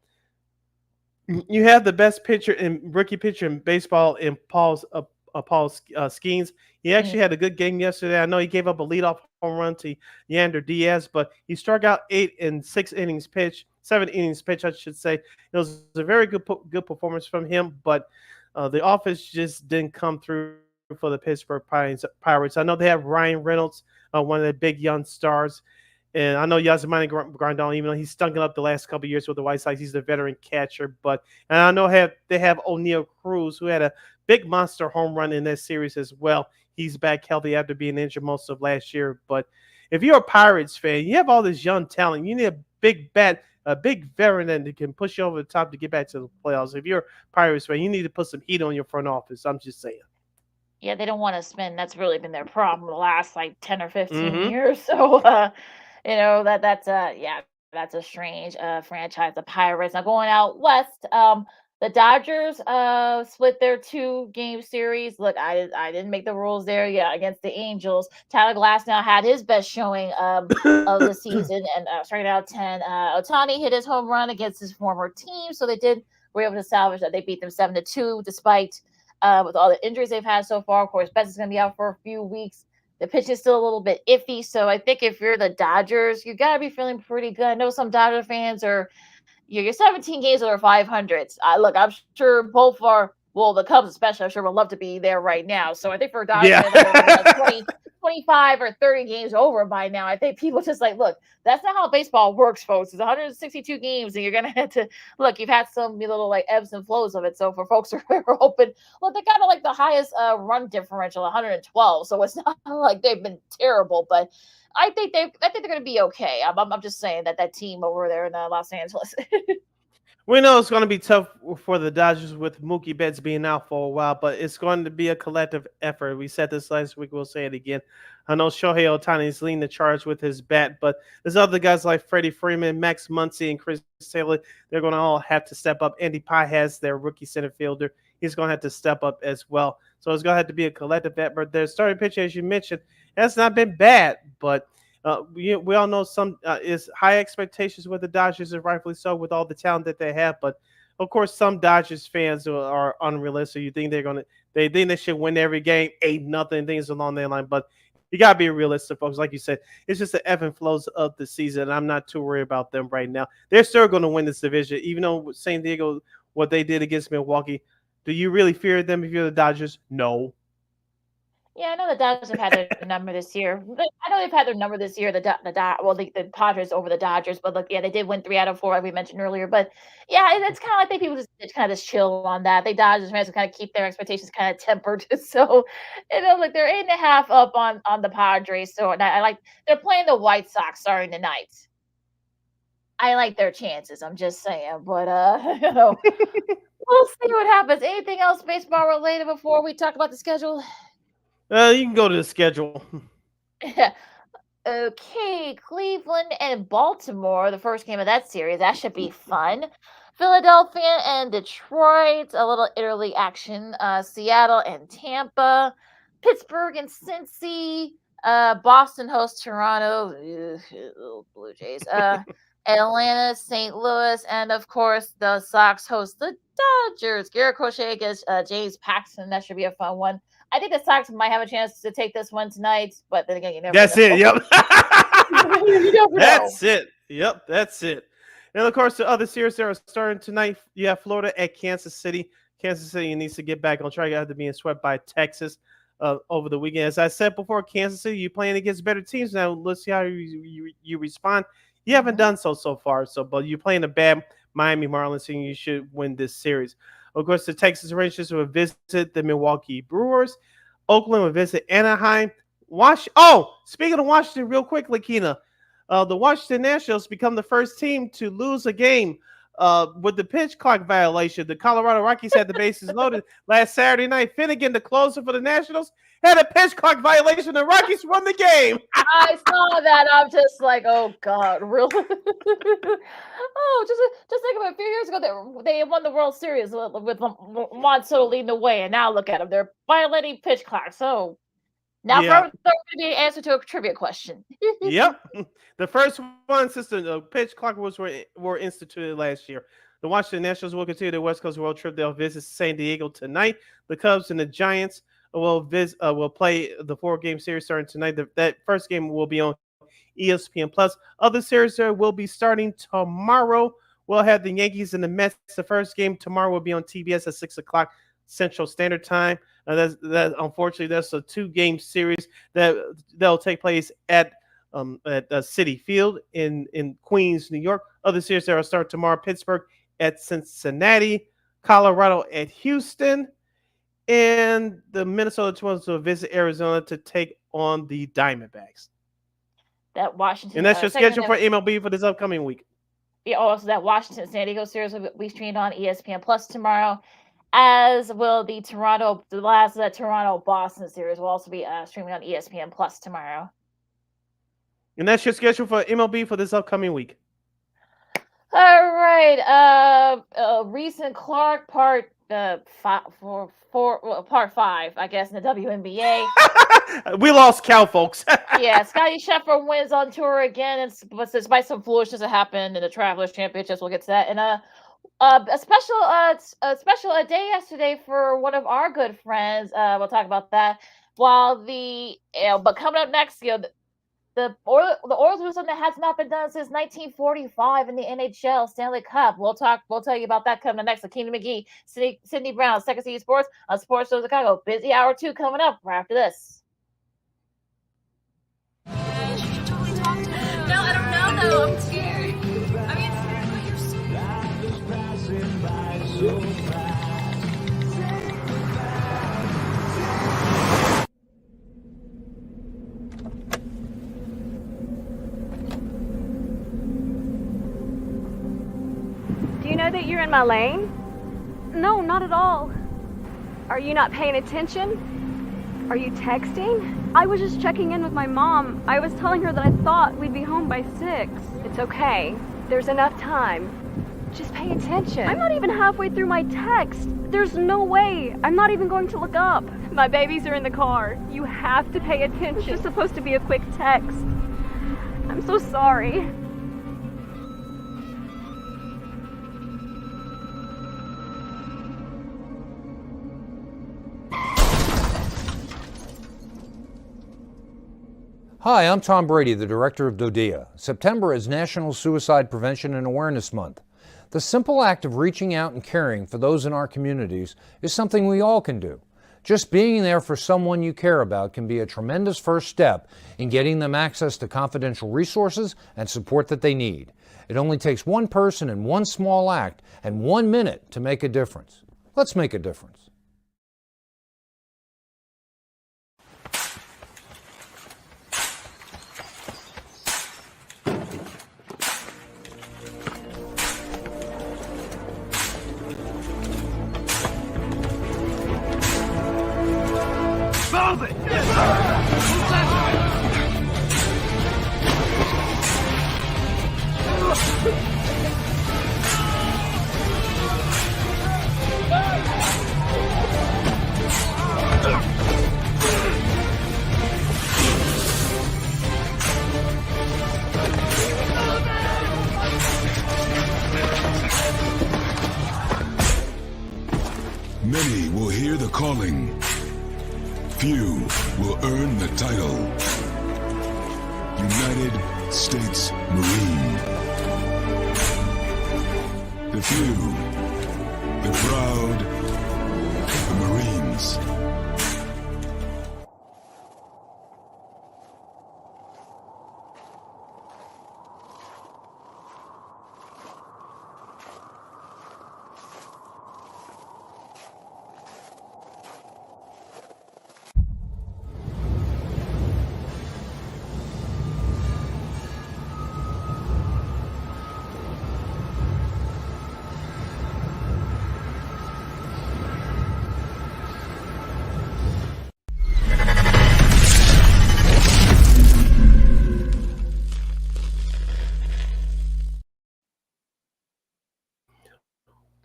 You have the best rookie pitcher in baseball in Paul Skeens. He actually had a good game yesterday. I know he gave up a leadoff home run to Yander Diaz, but he struck out 8 in 7 innings pitch, I should say. It was a very good performance from him, but the offense just didn't come through for the Pittsburgh Pirates. I know they have Ryan Reynolds, one of the big young stars. And I know Yasmani Grandal, even though he's stunk it up the last couple of years with the White Sox, he's a veteran catcher. And I know they have O'Neal Cruz, who had a big monster home run in that series as well. He's back healthy after being injured most of last year. But if you're a Pirates fan, you have all this young talent. You need a big bat, a big veteran that can push you over the top to get back to the playoffs. If you're a Pirates fan, you need to put some heat on your front office. I'm just saying. Yeah, they don't want to spend. That's really been their problem the last like 10 or 15 Mhm. years. So, that's a strange franchise, the Pirates. Now going out west, the Dodgers split their 2-game series. Look, I didn't make the rules there. Yeah, against the Angels. Tyler Glass now had his best showing of the season and started out 10. Ohtani hit his home run against his former team, so were able to salvage that. They beat them 7-2 despite with all the injuries they've had so far. Of course, Betts is going to be out for a few weeks. The pitch is still a little bit iffy. So I think if you're the Dodgers, you got to be feeling pretty good. I know some Dodger fans you're 17 games over 500. Look, I'm sure both are, well, the Cubs especially, I'm sure would love to be there right now. So I think for Dodgers, Yeah. 20, 25 or 30 games over by now, I think people just like, look, that's not how baseball works, folks. It's 162 games, and you're going to have to, look, you've had some little like ebbs and flows of it. So for folks who are hoping, look, they got like the highest run differential, 112. So it's not like they've been terrible, but I think they're going to be okay. I'm just saying that team over there in Los Angeles. We know it's going to be tough for the Dodgers with Mookie Betts being out for a while, but it's going to be a collective effort. We said this last week. We'll say it again. I know Shohei Ohtani is leading the charge with his bat, but there's other guys like Freddie Freeman, Max Muncy, and Chris Taylor. They're going to all have to step up. Andy Pye has their rookie center fielder. He's going to have to step up as well. So it's going to have to be a collective effort. Their starting pitcher, as you mentioned, has not been bad, but we all know some is high expectations with the Dodgers, and rightfully so with all the talent that they have. But of course, some Dodgers fans are unrealistic. You think they think they should win every game, 8-0, things along that line. But you gotta be realistic, folks. Like you said, it's just the ebb and flows of the season. And I'm not too worried about them right now. They're still going to win this division, even though San Diego, what they did against Milwaukee. Do you really fear them if you're the Dodgers? No. Yeah, I know the Dodgers have had their number this year. I know they've had their number this year. The Padres over the Dodgers, but look, yeah, they did win 3 out of 4, like we mentioned earlier. But yeah, it's kind of I think people just kind of just chill on that. They Dodgers fans kind of keep their expectations kind of tempered. So, like they're 8.5 up on the Padres. So and I like they're playing the White Sox starting tonight. I like their chances. I'm just saying, but we'll see what happens. Anything else baseball related before we talk about the schedule? You can go to the schedule. Okay, Cleveland and Baltimore, the first game of that series. That should be fun. Philadelphia and Detroit, a little interleague action. Seattle and Tampa. Pittsburgh and Cincy. Boston hosts Toronto. Blue Jays. Atlanta, St. Louis, and of course the Sox host the Dodgers. Garrett Crochet against James Paxton. That should be a fun one. I think the Sox might have a chance to take this one tonight, but then again, you never That's know. it. Yep. You never That's know. it. Yep. That's it. And of course, the other series that are starting tonight, you have Florida at Kansas City. Kansas City needs to get back on track after being swept by Texas over the weekend. As I said before, Kansas City, you're playing against better teams now. Let's see how you respond. You haven't done so far. But you're playing a bad Miami Marlins team. You should win this series. Of course, the Texas Rangers will visit the Milwaukee Brewers. Oakland will visit Anaheim. Speaking of Washington, real quickly, Keena, the Washington Nationals become the first team to lose a game with the pitch clock violation. The Colorado Rockies had the bases loaded last Saturday night. Finnegan, the closer for the Nationals, had a pitch clock violation. The Rockies won the game. I saw that. I'm just like, oh God, really? Just think about a few years ago, they won the World Series with Juan Soto leading the way, and now look at them. They're violating pitch clock. So now Yeah. for going to be an answer to a trivia question. Yep. The first one since the pitch clock were instituted last year. The Washington Nationals will continue their West Coast road trip. They'll visit San Diego tonight. The Cubs and the Giants will play the 4-game series starting tonight. That first game will be on ESPN Plus. Other series will be starting tomorrow. We'll have the Yankees and the Mets. The first game tomorrow will be on TBS at 6 o'clock Central Standard Time. That unfortunately that's a 2-game series that'll take place at City Field in Queens, New York. Other series that will start tomorrow: Pittsburgh at Cincinnati, Colorado at Houston, and the Minnesota Twins will visit Arizona to take on the Diamondbacks. That Washington And that's your schedule for MLB for this upcoming week. Yeah, also that Washington San Diego series will be streamed on ESPN Plus tomorrow, as will the last Toronto Boston series will also be streaming on ESPN Plus tomorrow. And that's your schedule for MLB for this upcoming week. All right, Reese and Clark part 5, I guess, in the WNBA. We lost count, folks. Yeah, Scottie Scheffler wins on tour again, but despite some foolishness that happened in the Travelers Championships, we'll get to that. And a special day yesterday for one of our good friends. We'll talk about that. But coming up next, the Orioles do something that has not been done since 1945 in the NHL Stanley Cup. We'll tell you about that coming up next. Keena McGee, Sydney Brown, Second City Sports on Sports Show Chicago. Busy hour 2 coming up right after this. No, I don't know though. I'm scared. I mean, it's you're Do you know that you're in my lane? No, not at all. Are you not paying attention? Are you texting? I was just checking in with my mom. I was telling her that I thought we'd be home by 6. It's okay. There's enough time. Just pay attention. I'm not even halfway through my text. There's no way. I'm not even going to look up. My babies are in the car. You have to pay attention. It's just supposed to be a quick text. I'm so sorry. Hi, I'm Tom Brady, the director of DODEA. September is National Suicide Prevention and Awareness Month. The simple act of reaching out and caring for those in our communities is something we all can do. Just being there for someone you care about can be a tremendous first step in getting them access to confidential resources and support that they need. It only takes one person and one small act and 1 minute to make a difference. Let's make a difference. Move it! Many will hear the calling. Few will earn the title. United States Marine. The few, the proud, the Marines.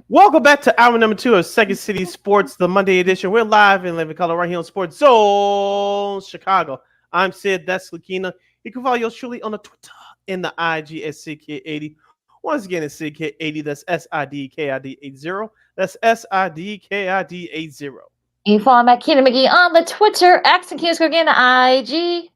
Welcome back to hour number 2 of Second City Sports, the Monday edition. We're live in living color right here on Sports Zone Chicago. I'm Sid, that's Lakina. You can follow yours truly on the Twitter and the IG at SidKid80. Once again, it's SidKid80. That's SIDKID80. That's SIDKID80. You can follow me at Keena McGee on the Twitter, X and Keena again, the IG.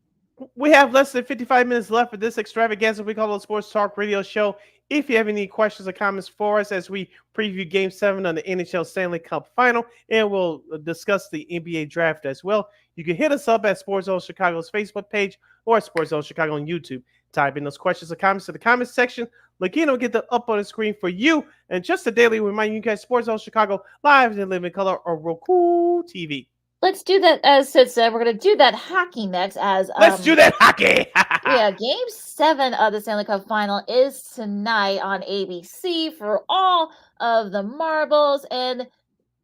We have less than 55 minutes left for this extravaganza we call a sports talk radio show If you have any questions or comments for us as we preview Game 7 of the NHL Stanley Cup Final, and we'll discuss the NBA Draft as well, you can hit us up at Sports Zone Chicago's Facebook page or Sports Zone Chicago on YouTube. Type in those questions or comments to the comments section. Lakina will get them up on the screen for you. And just a daily reminder, you guys, Sports Zone Chicago live in living color on Roku TV. Let's do that, as Sid said. We're going to do that hockey next. Let's do that hockey. Yeah, Game 7 of the Stanley Cup Final is tonight on ABC for all of the marbles. And,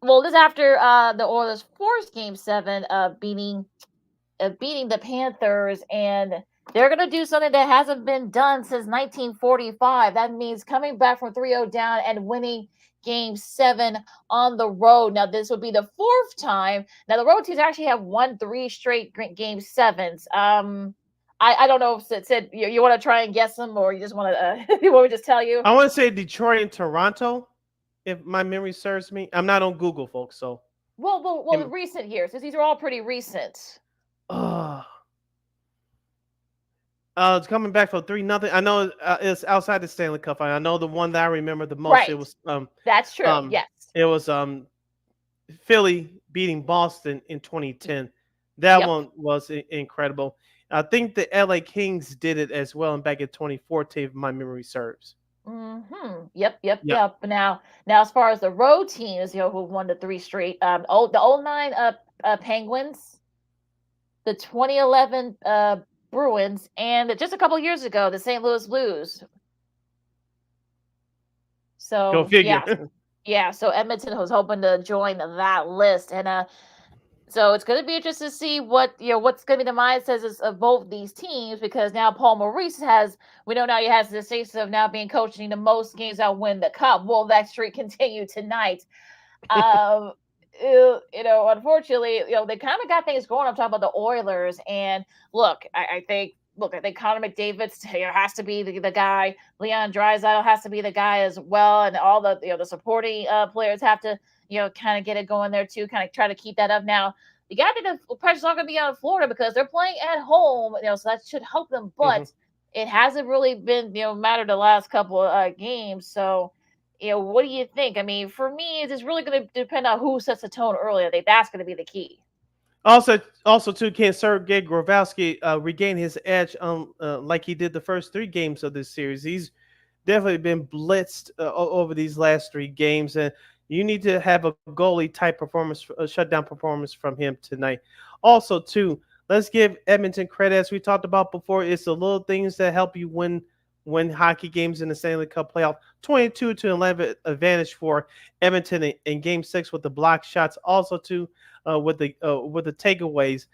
well, this is after the Oilers forced Game 7 of beating the Panthers. And they're going to do something that hasn't been done since 1945. That means coming back from 3-0 down and winning Game 7 on the road. Now, this would be the 4th time. Now, the road teams actually have won 3 straight Game 7s. I don't know if Sid, you want to try and guess them, or you just want to you want me to just tell you? I want to say Detroit and Toronto, if my memory serves me. I'm not on Google, folks, so. Well, in recent years, because these are all pretty recent. It's coming back for 3-0. I know it's outside the Stanley Cup. I know the one that I remember the most. Right. It was that's true. Yes. It was Philly beating Boston in 2010. That one was incredible. I think the LA Kings did it as well, and back in 2014, if my memory serves. Yep. Now, as far as the road teams, who won the 3 straight, the 2009 Penguins, the 2011 Bruins, and just a couple years ago, the St. Louis Blues. So go figure. Yeah. So Edmonton was hoping to join that list, and so it's going to be interesting to see what's going to be the mindsets of both these teams, because now Paul Maurice we know now he has the status of now being coaching the most games that win the cup. Will that streak continue tonight? Unfortunately, they kind of got things going. I'm talking about the Oilers, and I think Connor McDavid has to be the guy. Leon Draisaitl has to be the guy as well, and all the the supporting players have to kind of get it going there too. Kind of try to keep that up. Now, the pressure's not going to be on Florida because they're playing at home, so that should help them. But it hasn't really been mattered the last couple of games. So, what do you think? I mean, for me, it's really going to depend on who sets the tone early. I think that's going to be the key. Also, too, can Sergei Grabowski regain his edge like he did the first 3 games of this series? He's definitely been blitzed over these last 3 games, and you need to have a goalie type performance, a shutdown performance from him tonight. Also, too, let's give Edmonton credit, as we talked about before. It's the little things that help you win hockey games in the Stanley Cup playoff. 22-11 advantage for Edmonton in Game 6 with the block shots. Also, too, with the takeaways,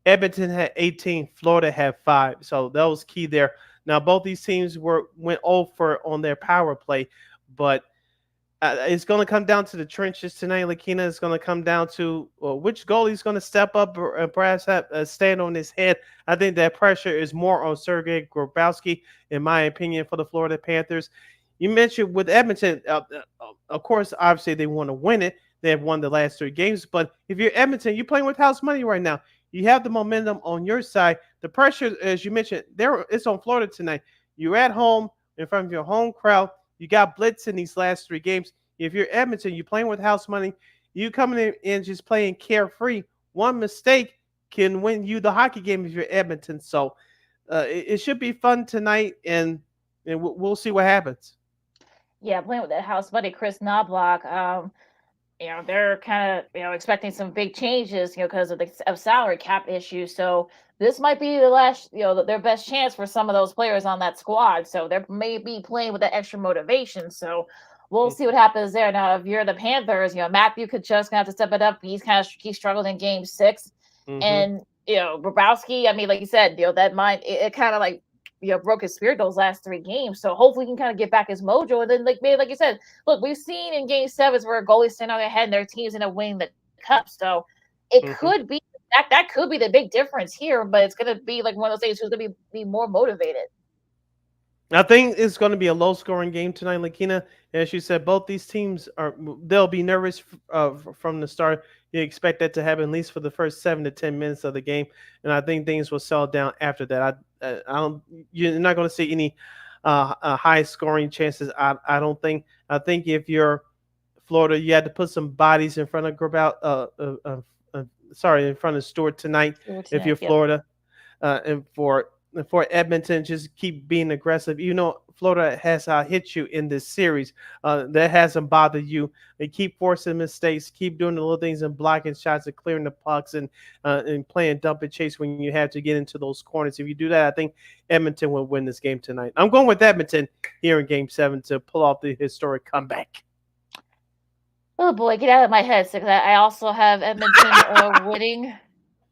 Edmonton had 18, Florida had 5. So that was key there. Now, both these teams went over on their power play, but it's going to come down to the trenches tonight, Lakina. It's going to come down to which goalie is going to step up or perhaps stand on his head. I think that pressure is more on Sergei Grabowski, in my opinion, for the Florida Panthers. You mentioned with Edmonton, of course, obviously they want to win it. They have won the last 3 games. But if you're Edmonton, you're playing with house money right now. You have the momentum on your side. The pressure, as you mentioned, it's on Florida tonight. You're at home in front of your home crowd. You got blitz in these last 3 games. If you're Edmonton, you're playing with house money. You coming in and just playing carefree. One mistake can win you the hockey game if you're Edmonton. So it should be fun tonight, and we'll see what happens. Yeah, playing with that house money, Chris Knobloch. They're kind of expecting some big changes, because of salary cap issues. So this might be the last, their best chance for some of those players on that squad. So they may be playing with that extra motivation. So we'll see what happens there. Now, if you're the Panthers, Matthew Tkachuk's gonna have to step it up. He struggled in Game 6, and Grabowski. I mean, like you said, that mind it kind of broke his spirit those last 3 games. So hopefully he can kind of get back his mojo. And then maybe like you said, look, we've seen in Game 7s where goalies stand on their head and their teams end up winning the cup. So it could be that could be the big difference here, but it's gonna be like one of those things who's gonna be more motivated. I think it's going to be a low-scoring game tonight, Lakina. As you said, both these teams they'll be nervous from the start. You expect that to happen at least for the first 7 to 10 minutes of the game, and I think things will settle down after that. You're not going to see any high scoring chances. I don't think. I think if you're Florida, you had to put some bodies in front of in front of Stewart tonight. If you're Yep. Florida, and for Edmonton, just keep being aggressive. Florida has hit you in this series. That hasn't bothered you. They keep forcing mistakes, keep doing the little things and blocking shots and clearing the pucks and playing dump and chase when you have to get into those corners. If you do that, I think Edmonton will win this game tonight. I'm going with Edmonton here in Game 7 to pull off the historic comeback. Oh boy, get out of my head. So I also have Edmonton winning.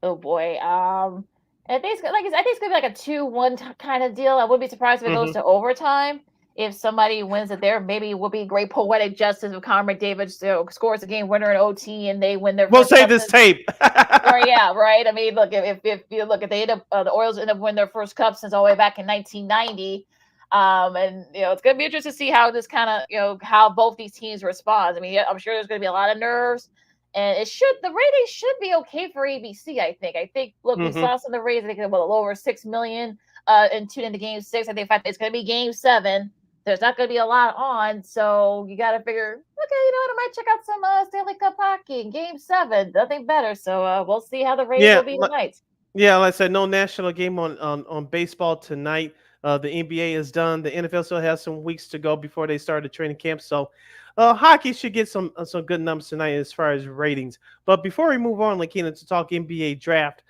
Oh boy. I think I think it's gonna be like a 2-1 kind of deal. I wouldn't be surprised if it goes to overtime. If somebody wins it there, maybe it would be great poetic justice if Connor McDavid scores a game winner in OT and they win their. We'll first save cup this since- tape. Or yeah, right. I mean, look, if they end up the Oilers end up winning their first cup since all the way back in 1990, and it's gonna be interesting to see how this kind of how both these teams respond. I mean, I'm sure there's gonna be a lot of nerves, and the ratings should be okay for ABC. I think. Look, we saw some of the ratings. I think a little over 6 million and tune into Game 6. I think in fact it's gonna be Game 7. There's not going to be a lot on, so you got to figure, okay, I might check out some Stanley Cup hockey in Game 7. Nothing better, so we'll see how the ratings will be tonight. Yeah, like I said, no national game on baseball tonight. The NBA is done. The NFL still has some weeks to go before they start the training camp, so hockey should get some good numbers tonight as far as ratings. But before we move on, Lakina, to talk NBA draft,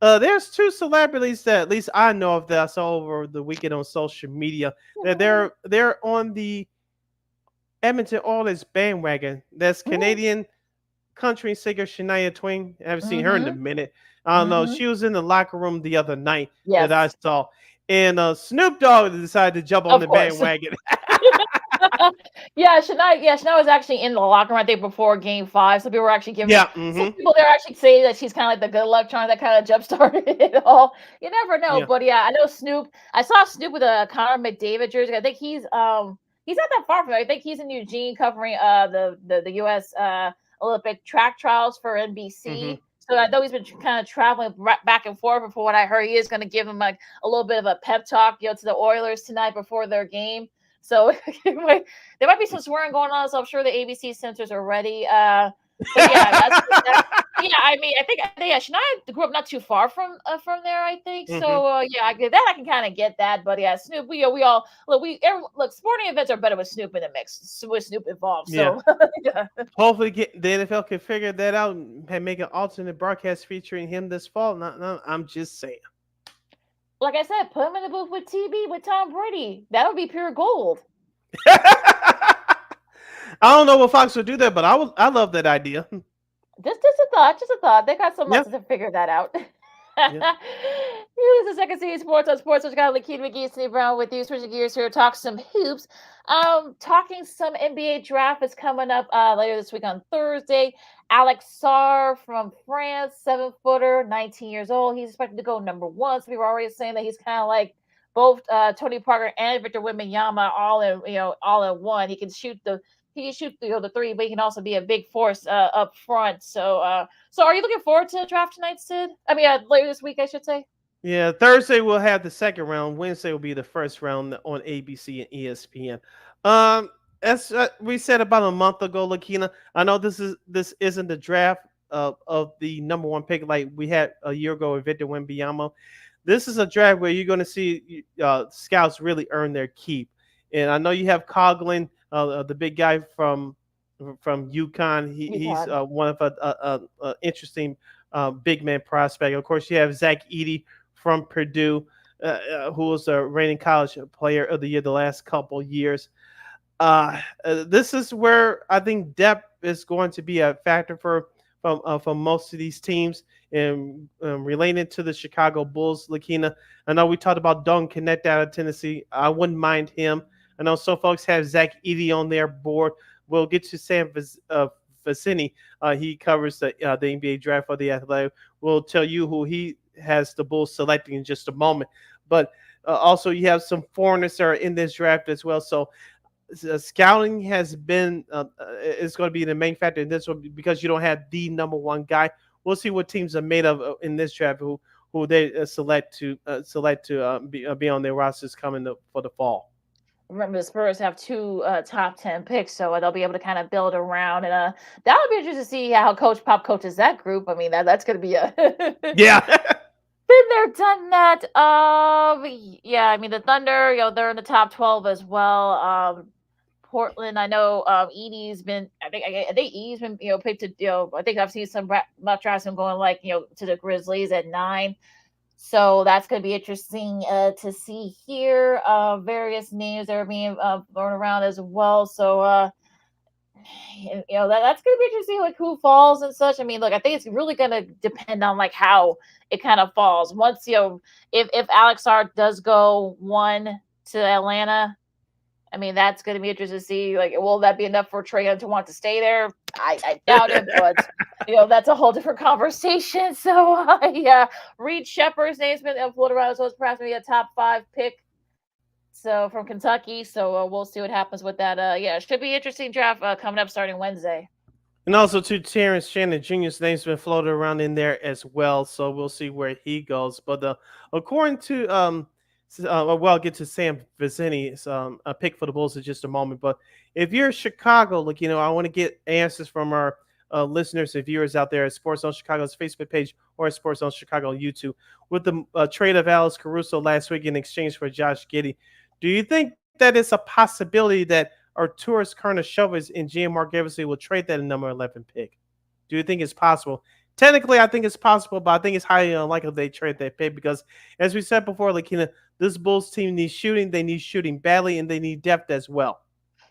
there's two celebrities that at least I know of that I saw over the weekend on social media that they're on the Edmonton Oilers bandwagon. That's Canadian country singer Shania Twain. I haven't seen her in a minute. I don't know. She was in the locker room the other night that I saw. And Snoop Dogg decided to jump on the bandwagon. Shania was actually in the locker room, I think, before Game 5. So people were actually giving some people they're actually saying that she's kind of like the good luck charm that kind of jump started it all. You never know. But I know Snoop. I saw Snoop with a Connor McDavid jersey. I think he's not that far from there. I think he's in Eugene covering the US Olympic track trials for NBC. So I know he's been kind of traveling back and forth. But from what I heard, he is going to give him like a little bit of a pep talk, to the Oilers tonight before their game. So there might be some swearing going on. So I'm sure the ABC censors are ready. I mean, I think Shania grew up not too far from there. I think so. I can kind of get that. But yeah, Snoop. We all look. Sporting events are better with Snoop in the mix. With Snoop involved. So Hopefully, the NFL can figure that out and make an alternate broadcast featuring him this fall. No, I'm just saying. Like I said, put him in the booth with TB with Tom Brady. That would be pure gold. I don't know what Fox would do that, but I love that idea. Just a thought. They got some months to figure that out. Here's the second season Sports on Sports. We've got Lakina McGee, Steve Brown with you. Switching gears here, talk some hoops. Talking some NBA draft is coming up later this week on Thursday. Alex Sarr from France, 7-footer, 19 years old. He's expected to go number 1. So we were already saying that he's kind of like both Tony Parker and Victor Wembanyama all in one. He can shoot the three, but he can also be a big force up front. So are you looking forward to the draft tonight, Sid? I mean, later this week, I should say. Yeah, Thursday we'll have the second round. Wednesday will be the first round on ABC and ESPN. As we said about a month ago, Lakina, I know this isn't the draft of the number 1 pick like we had a year ago with Victor Wembanyama. This is a draft where you're going to see scouts really earn their keep. And I know you have Coughlin, the big guy from UConn. He's one of a interesting big man prospect. Of course, you have Zach Edey from Purdue, who was a reigning college player of the year the last couple years. This is where I think depth is going to be a factor for most of these teams. And related to the Chicago Bulls, Lakina, I know we talked about Don Connect out of Tennessee. I wouldn't mind him. I know some folks have Zach Edey on their board. We'll get to Sam Vecini. He covers the NBA draft for the Athletic. We'll tell you who he has the Bulls selecting in just a moment. But also you have some foreigners that are in this draft as well. So scouting has been is going to be the main factor in this one because you don't have the number 1 guy. We'll see what teams are made of in this draft who they select to be on their rosters coming for the fall. remember the Spurs have two top 10 picks, so they'll be able to kind of build around. And that would be interesting to see how Coach Pop coaches that group. I mean, that's going to be a Yeah. been there, done that. Yeah, I mean the Thunder, they're in the top 12 as well. Portland, I know Edie's been. I think Edie's been picked to. I think I've seen some mock drafts him going like to the Grizzlies at 9. So that's going to be interesting to see here. Various names that are being thrown around as well. So that's going to be interesting, like who falls and such. I mean, look, I think it's really going to depend on like how it kind of falls. Once if Alex Hart does go 1 to Atlanta. I mean, that's going to be interesting to see. Like, will that be enough for Trae Young to want to stay there? I doubt it, but that's a whole different conversation. So, yeah, Reed Shepard's name's been floated around as well as perhaps maybe a top 5 pick. So from Kentucky. So we'll see what happens with that. Yeah, it should be interesting draft coming up starting Wednesday. And also, too, Terrence Shannon Jr.'s name's been floated around in there as well. So we'll see where he goes. But according to well, I'll get to Sam Vicini's a pick for the Bulls in just a moment. But if you're Chicago, look, I want to get answers from our listeners and viewers out there at Sports Zone Chicago's Facebook page or at Sports Zone Chicago on YouTube. With the trade of Alex Caruso last week in exchange for Josh Giddey, do you think that it's a possibility that Arturas Karnisovas and GM Mark Eversley will trade that number 11 pick? Do you think it's possible? Technically, I think it's possible, but I think it's highly unlikely they trade that pick because, as we said before, this Bulls team needs shooting. They need shooting badly, and they need depth as well.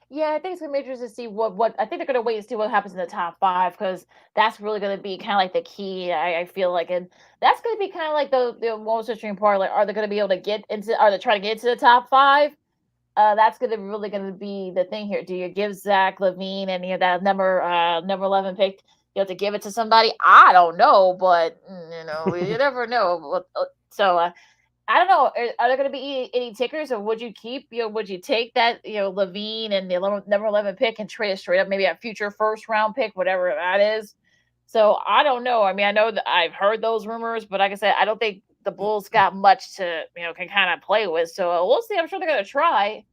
Yeah, I think it's gonna be interesting to see what I think they're gonna wait and see what happens in the top 5 because that's really gonna be kind of like the key. I feel like, and that's gonna be kind of like the most interesting part. Like, are they gonna be able to get into? Are they trying to get into the top 5? That's really gonna be the thing here. Do you give Zach LaVine and that number 11 pick? To give it to somebody? I don't know, but you never know. So. I don't know. Are there going to be any tickers, or would you keep? Would you take that? LaVine and the number 11 pick and trade it straight up, maybe a future first round pick, whatever that is. So I don't know. I mean, I know that I've heard those rumors, but like I said, I don't think the Bulls got much to can kind of play with. So we'll see. I'm sure they're going to try.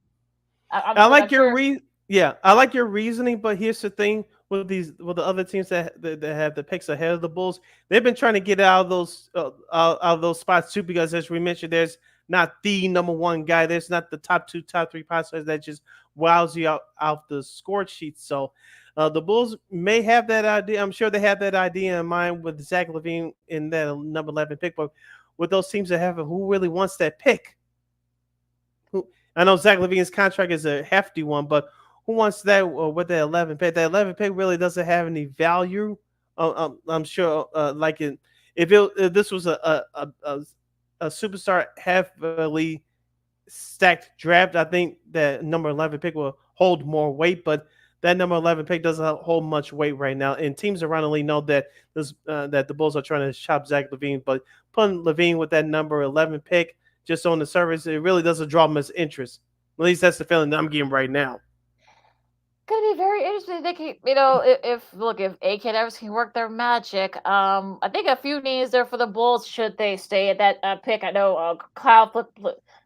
I like your reasoning, but here's the thing with the other teams that have the picks ahead of the Bulls. They've been trying to get out of those spots too, because as we mentioned, there's not the number 1 guy. There's not the top 2, top 3 prospects that just wows you out the score sheet. So the Bulls may have that idea. I'm sure they have that idea in mind with Zach LaVine in that number 11 pick. But with those teams that have it, who really wants that pick? I know Zach LaVine's contract is a hefty one, but who wants that with the 11 pick? That 11 pick really doesn't have any value. I'm sure, if this was a superstar heavily stacked draft, I think that number 11 pick will hold more weight. But that number 11 pick doesn't hold much weight right now, and teams around the league know that that the Bulls are trying to shop Zach LaVine. But putting LaVine with that number 11 pick just on the surface, it really doesn't draw much interest. At least that's the feeling that I'm getting right now. Gonna be very interesting. They can, if AK and Evers can work their magic. I think a few names there for the Bulls should they stay at that pick. I know Kyle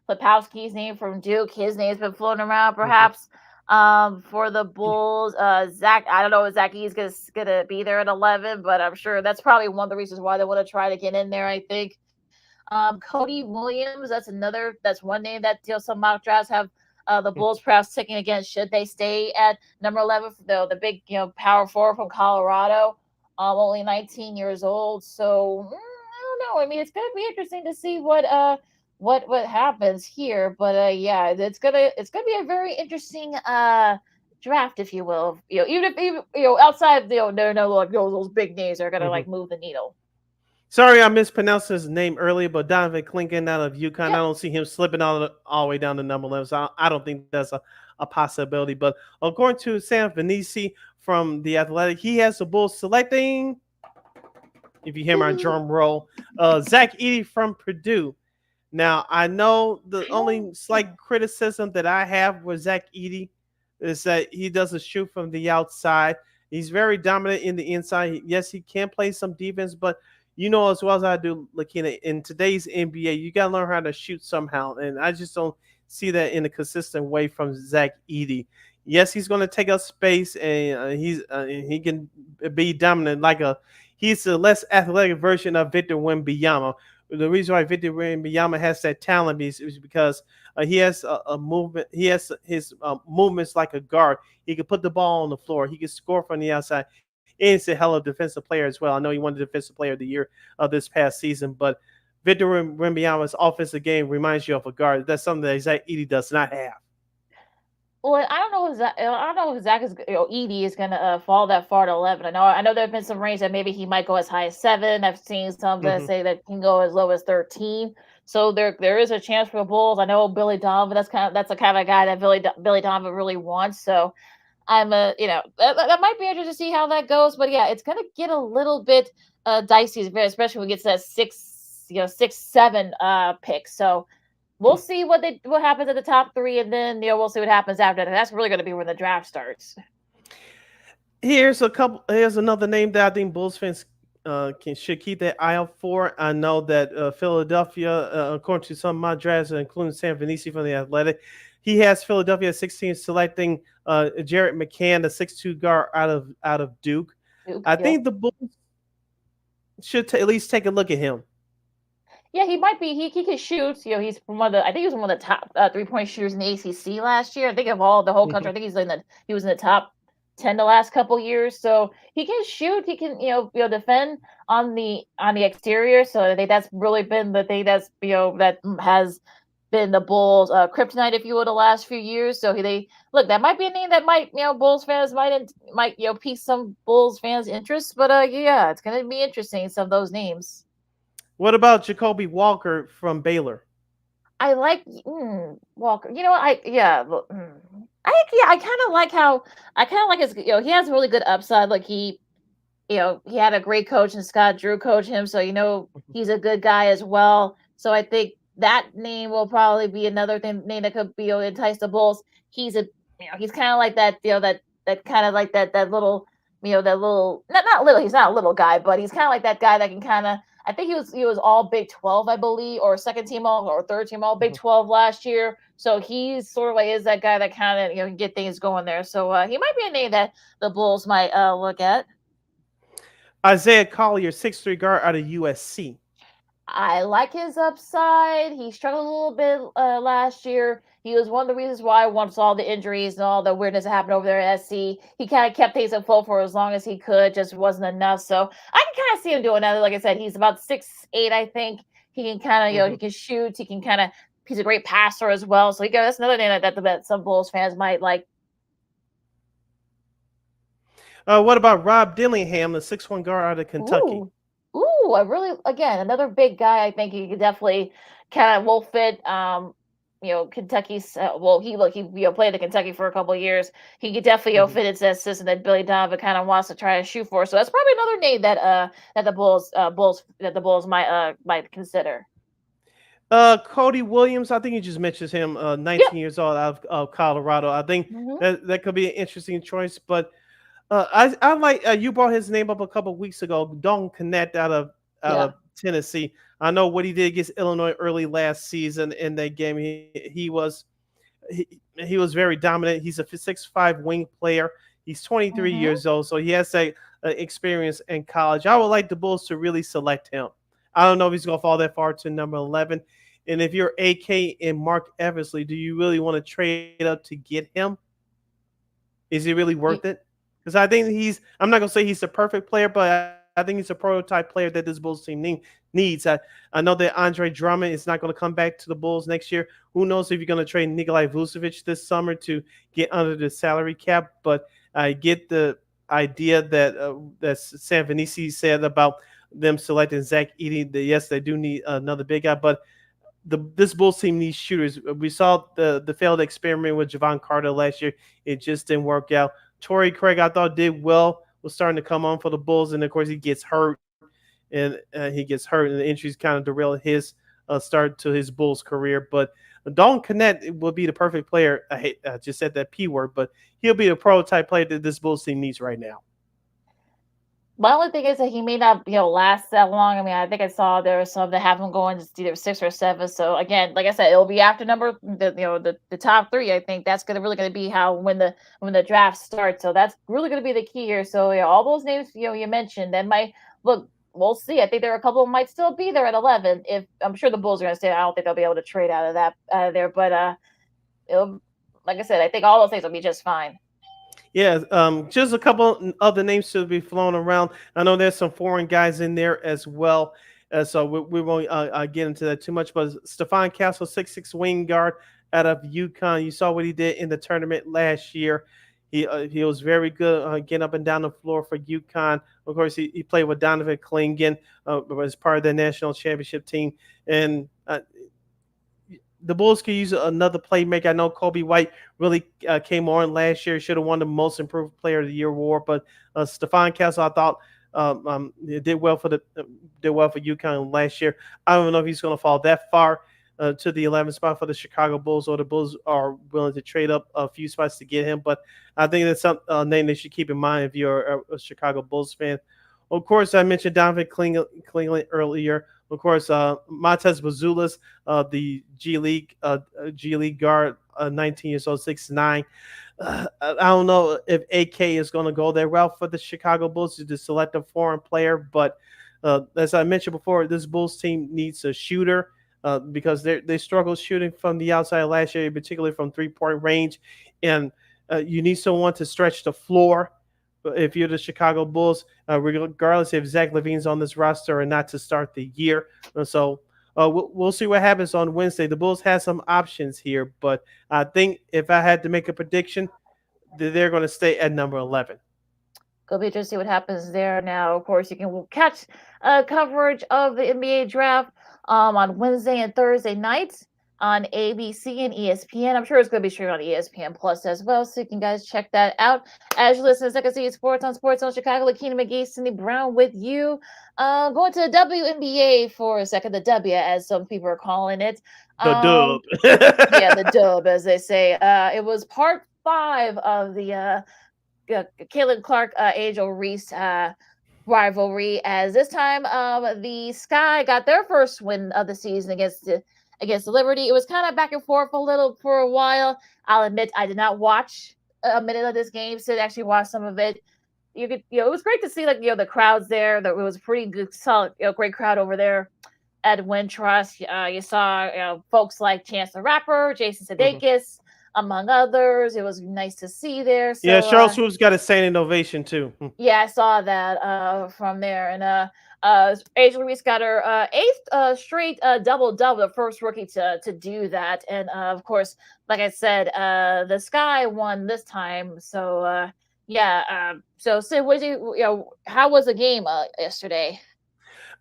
Flipowski's name from Duke. His name's been floating around, perhaps. For the Bulls, Zach. I don't know if Zach E's gonna be there at 11, but I'm sure that's probably one of the reasons why they want to try to get in there. I think. Cody Williams. That's one name that some mock drafts have. The Bulls perhaps taking again, should they stay at number 11 for the big, power forward from Colorado, only 19 years old. So I don't know. I mean, it's going to be interesting to see what happens here. But yeah, it's gonna be a very interesting draft, if you will. Even if outside, those big names are gonna move the needle. Sorry, I mispronounced his name earlier, but Donovan Clingan out of UConn. I don't see him slipping all the way down to number 11. So I don't think that's a possibility. But according to Sam Vinicius from The Athletic, he has the Bulls selecting, if you hear my drum roll, Zach Edey from Purdue. Now, I know the only slight criticism that I have with Zach Edey is that he doesn't shoot from the outside. He's very dominant in the inside. Yes, he can play some defense, but as well as I do, in today's NBA, you got to learn how to shoot somehow. And I just don't see that in a consistent way from Zach Edey. Yes, he's going to take up space, and he can be dominant he's a less athletic version of Victor Wembanyama. The reason why Victor Wembanyama has that talent is because he has a movement. He has his movements like a guard. He can put the ball on the floor. He can score from the outside. And he's a hell of a defensive player as well. I know he won the defensive player of the year this past season, but Victor Wembanyama's offensive game reminds you of a guard. That's something that Zach Edey does not have. Well, I don't know if Zach is, Edey is gonna fall that far to 11. I know there've been some range that maybe he might go as high as 7. I've seen some that say that he can go as low as 13. So there is a chance for the Bulls. I know Billy Donovan. That's the kind of guy that Billy Donovan really wants. So I'm that might be interesting to see how that goes. But yeah, it's gonna get a little bit dicey, especially when we get to that 6-7 pick. So we'll see what happens at the top 3, and then we'll see what happens after that. That's really going to be when the draft starts. Here's another name that I think Bulls fans should keep their eye out for. I know that Philadelphia, according to some of my drafts, including Sam Vinicius from the Athletic, he has Philadelphia at 16 selecting Jared McCann, the 6'2" guard out of Duke. I think the Bulls should at least take a look at him. Yeah, he might be. He can shoot. He's I think he was one of the top 3-point shooters in the ACC last year. I think of the whole country. I think he was in the top 10 the last couple years. So he can shoot. He can defend on the exterior. So I think that's really been the thing that has been the Bulls' kryptonite, if you will, the last few years. So that might be a name that might Bulls fans might pique some Bulls fans' interest. But yeah, it's gonna be interesting, some of those names. What about Jacoby Walker from Baylor? I like Walker. You know what? I kind of like his. He has a really good upside. Like he had a great coach and Scott Drew coach him, so he's a good guy as well. So I think that name will probably be another name that could be entice the Bulls. He's he's kind of like that. That kind of like that little that little not little. He's not a little guy, but he's kind of like that guy that can kind of. I think he was all Big 12, I believe, or second team all or third team all Big 12 last year. So he's sort of like is that guy that kind of can get things going there. So he might be a name that the Bulls might look at. Isaiah Collier, 6'3" guard out of USC. I like his upside. He struggled a little bit last year. He was one of the reasons why once all the injuries and all the weirdness that happened over there at SC, he kind of kept things afloat for as long as he could, just wasn't enough. So I can kind of see him doing that. Like I said, he's about 6'8", I think. He can kind of, he can shoot. He can he's a great passer as well. So that's another name that some Bulls fans might like. What about Rob Dillingham, the 6'1" guard out of Kentucky? Ooh, another big guy. I think he could definitely kind of will fit. Kentucky's. He played at Kentucky for a couple of years. He could definitely fit into that system that Billy Donovan kind of wants to try to shoot for. So that's probably another name that the Bulls might consider. Cody Williams, I think you just mentioned him. 19 years old out of Colorado. I think that could be an interesting choice, but. I like you brought his name up a couple of weeks ago. Dalton Knecht out of Tennessee. I know what he did against Illinois early last season in that game. He was very dominant. He's a 6'5" wing player. He's 23 years old, so he has that experience in college. I would like the Bulls to really select him. I don't know if he's going to fall that far to number 11. And if you're AK and Mark Eversley, do you really want to trade up to get him? Is he really worth it? Because I think I'm not going to say he's the perfect player, but I think he's a prototype player that this Bulls team needs. I know that Andre Drummond is not going to come back to the Bulls next year. Who knows if you're going to trade Nikolai Vucevic this summer to get under the salary cap, but I get the idea that Sam Vinicius said about them selecting Zach Edey. Yes, they do need another big guy, but this Bulls team needs shooters. We saw the failed experiment with Javon Carter last year. It just didn't work out. Torrey Craig, I thought, did well, was starting to come on for the Bulls, and of course he gets hurt, and the injuries kind of derailed his start to his Bulls career. But Dalton Knecht will be the perfect player. I just said that P word, but he'll be the prototype player that this Bulls team needs right now. My only thing is that he may not, last that long. I mean, I think I saw there were some that have him going just either 6 or 7. So again, like I said, it'll be after the top three. I think that's really gonna be how when the draft starts. So that's really gonna be the key here. So yeah, all those names you mentioned that might look. We'll see. I think there are a couple of might still be there at 11. If I'm sure the Bulls are gonna stay. I don't think they'll be able to trade out of there. But it'll like I said, I think all those things will be just fine. Yeah, just a couple other names to be flown around. I know there's some foreign guys in there as well, so we won't get into that too much. But Stephon Castle, 6'6" wing guard out of UConn. You saw what he did in the tournament last year. He was very good getting up and down the floor for UConn. Of course, he played with Donovan Clingan, as part of the national championship team, and the Bulls could use another playmaker. I know Kobe White really came on last year. Should have won the Most Improved Player of the Year award, but Stephon Castle, I thought, did well for UConn last year. I don't know if he's going to fall that far to the 11th spot for the Chicago Bulls, or the Bulls are willing to trade up a few spots to get him. But I think that's some name they should keep in mind if you're a Chicago Bulls fan. Of course, I mentioned Donovan Cleveland earlier. Of course, Montez Bazulas, the G League guard, 19 years old, 6'9". I don't know if AK is going to go that route for the Chicago Bulls to select a foreign player, but as I mentioned before, this Bulls team needs a shooter because they struggled shooting from the outside last year, particularly from 3-point range, and you need someone to stretch the floor. If you're the Chicago Bulls, regardless if Zach LaVine's on this roster or not to start the year. So we'll see what happens on Wednesday. The Bulls have some options here, but I think if I had to make a prediction, they're going to stay at number 11. Go be interesting to see what happens there. Now, of course, you can catch coverage of the NBA draft on Wednesday and Thursday nights on ABC and ESPN. I'm sure it's going to be streamed on ESPN Plus as well, so you can guys check that out. As you listen to Second City Sports on Sports on Chicago, Lakina McGee, Cindy Brown with you. Going to the WNBA for a second, the W, as some people are calling it. The dub. Yeah, the dub, as they say. It was part 5 of the Caitlin Clark, Angel Reese rivalry, as this time the Sky got their first win of the season against the Liberty. It was kind of back and forth for a while. I'll admit I did not watch a minute of this game, so I actually watched some of it. It was great to see the crowds there. It was a pretty good, solid, great crowd over there at Wintrust. You saw folks like Chance the Rapper, Jason Sudeikis, among others. It was nice to see there. So, yeah, Charles Swoops got a standing ovation too. Yeah, I saw that from there. And Angel Reese got her 8th straight double-double, the first rookie to do that. And of course, like I said, the Sky won this time. So so Sid, how was the game yesterday?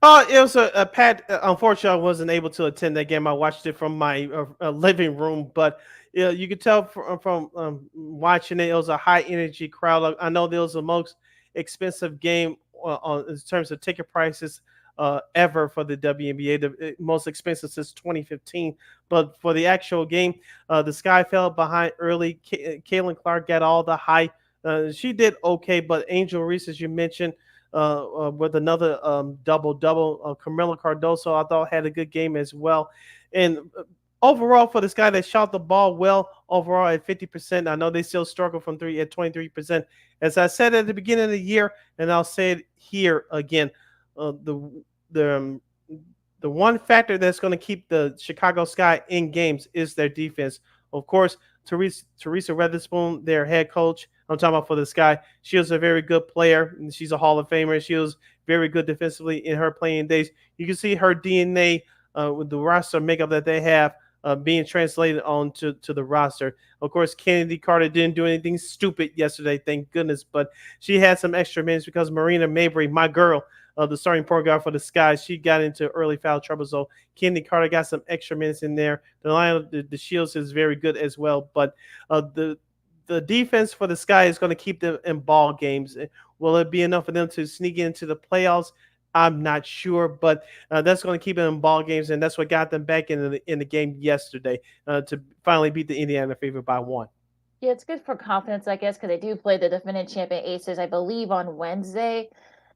It was a Pat. Unfortunately, I wasn't able to attend that game. I watched it from my living room, but you could tell from watching it, it was a high energy crowd. I know there was the most expensive game in terms of ticket prices ever for the WNBA, the most expensive since 2015. But for the actual game, the Sky fell behind early. Caitlin Clark got all the hype. She did okay, but Angel Reese, as you mentioned, with another double-double. Camila Cardoso, I thought, had a good game as well. And overall, for this guy that shot the ball well, overall at 50%, I know they still struggle from 3 at 23%. As I said at the beginning of the year, and I'll say it here again, the one factor that's going to keep the Chicago Sky in games is their defense. Of course, Teresa Weatherspoon, their head coach, I'm talking about for the Sky. She was a very good player. And she's a Hall of Famer. She was very good defensively in her playing days. You can see her DNA with the roster makeup that they have being translated onto the roster. Of course, Kennedy Carter didn't do anything stupid yesterday, thank goodness. But she had some extra minutes because Marina Mabry, my girl, the starting point guard for the Sky, she got into early foul trouble. So Kennedy Carter got some extra minutes in there. The line of the Shields is very good as well. But the defense for the Sky is going to keep them in ball games. Will it be enough for them to sneak into the playoffs? I'm not sure, but that's going to keep them in ball games, and that's what got them back in the game yesterday to finally beat the Indiana Fever by 1. Yeah, it's good for confidence, I guess, because they do play the defending champion Aces, I believe, on Wednesday.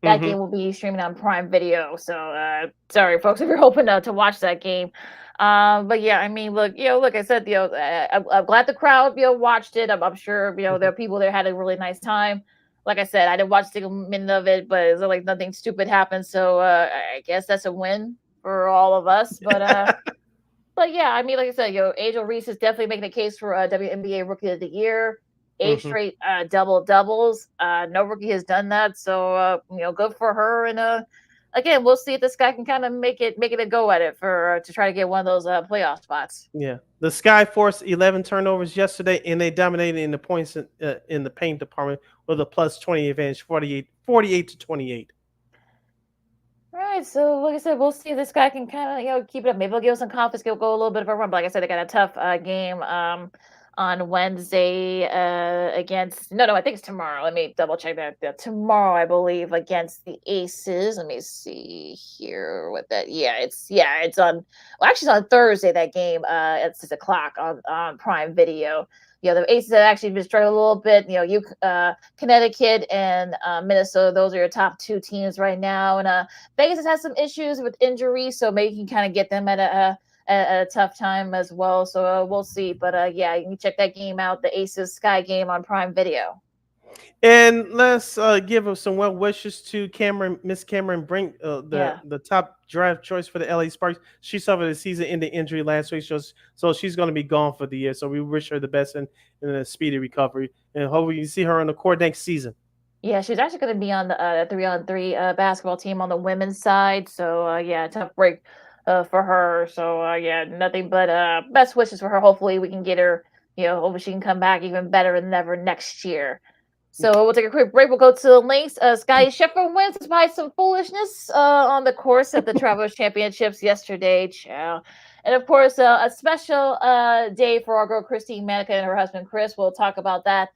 That game will be streaming on Prime Video. So sorry, folks, if you're hoping to watch that game. But yeah, I mean, look, look, I said, I'm glad the crowd, watched it. I'm sure, there are people there had a really nice time. Like I said, I didn't watch a single minute of it, but it's like nothing stupid happened. So I guess that's a win for all of us. But yeah, I mean, like I said, Angel Reese is definitely making a case for WNBA Rookie of the Year. 8 straight double doubles. No rookie has done that, so good for her. And again, we'll see if this guy can kind of make it a go at it to try to get one of those playoff spots. Yeah, the Sky forced 11 turnovers yesterday, and they dominated in the points in the paint department with a plus 20 advantage, 48 to 28. All right, so like I said, we'll see if this guy can kind of keep it up. Maybe he'll give us some confidence. He'll go a little bit of a run. But like I said, they got a tough game on Wednesday against I think it's tomorrow. Let me double check that. Tomorrow, I believe, against the Aces. Let me see here what that. It's on. Well, actually, it's on Thursday. That game at 6:00 on Prime Video. The Aces have actually been struggling a little bit. Connecticut and Minnesota, those are your top 2 teams right now. And Vegas has had some issues with injury, so maybe you can kind of get them at a tough time as well. So we'll see. But yeah, you can check that game out, the Aces Sky game on Prime Video. And let's give some well wishes to Miss Cameron Brink, the top draft choice for the LA Sparks. She suffered a season-ending injury last week, so she's going to be gone for the year. So we wish her the best in a speedy recovery, and hopefully you see her on the court next season. Yeah, she's actually going to be on the 3-on-3 basketball team on the women's side. So tough break for her. So nothing but best wishes for her. Hopefully we can get her. Hopefully she can come back even better than ever next year. So we'll take a quick break. We'll go to the links. Sky Sheffer wins despite some foolishness on the course at the Travelers Championships yesterday. Ciao. And of course, a special day for our girl Christine Manica and her husband Chris. We'll talk about that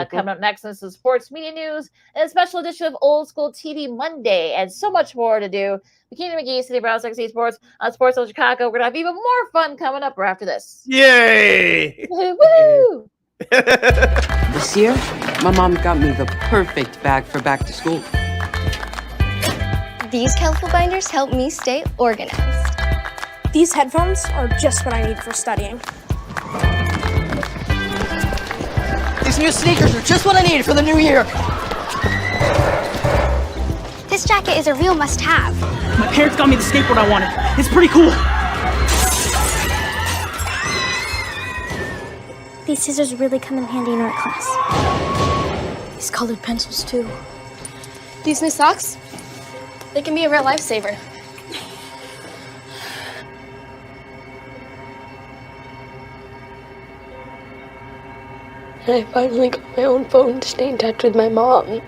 coming up next. This is sports media news and a special edition of Old School TV Monday, and so much more to do. Bikini McGee, City Browns, XC Sports on Sports Zone Chicago. We're gonna have even more fun coming up right after this. Yay! Woo! This year, my mom got me the perfect bag for back to school. These colorful binders help me stay organized. These headphones are just what I need for studying. These new sneakers are just what I need for the new year. This jacket is a real must-have. My parents got me the skateboard I wanted. It's pretty cool. These scissors really come in handy in art class. These colored pencils, too. These new socks, they can be a real lifesaver. I finally got my own phone to stay in touch with my mom.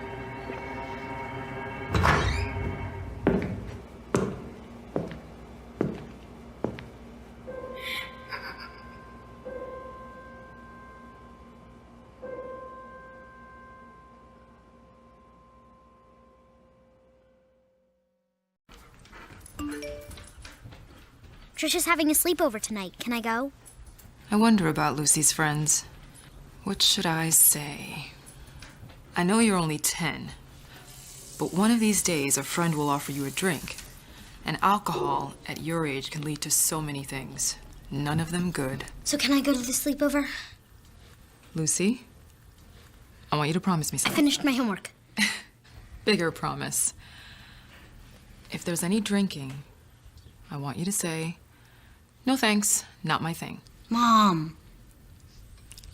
Trisha's having a sleepover tonight. Can I go? I wonder about Lucy's friends. What should I say? I know you're only 10, but one of these days a friend will offer you a drink. And alcohol at your age can lead to so many things. None of them good. So can I go to the sleepover? Lucy, I want you to promise me I something. finished my homework. Bigger promise. If there's any drinking, I want you to say, "No thanks, not my thing." Mom.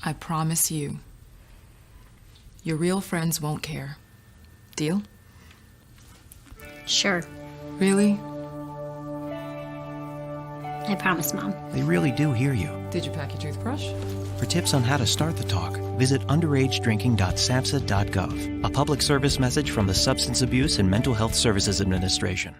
I promise you, your real friends won't care. Deal? Sure. Really? I promise, Mom. They really do hear you. Did you pack your toothbrush? For tips on how to start the talk, visit underagedrinking.samhsa.gov, a public service message from the Substance Abuse and Mental Health Services Administration.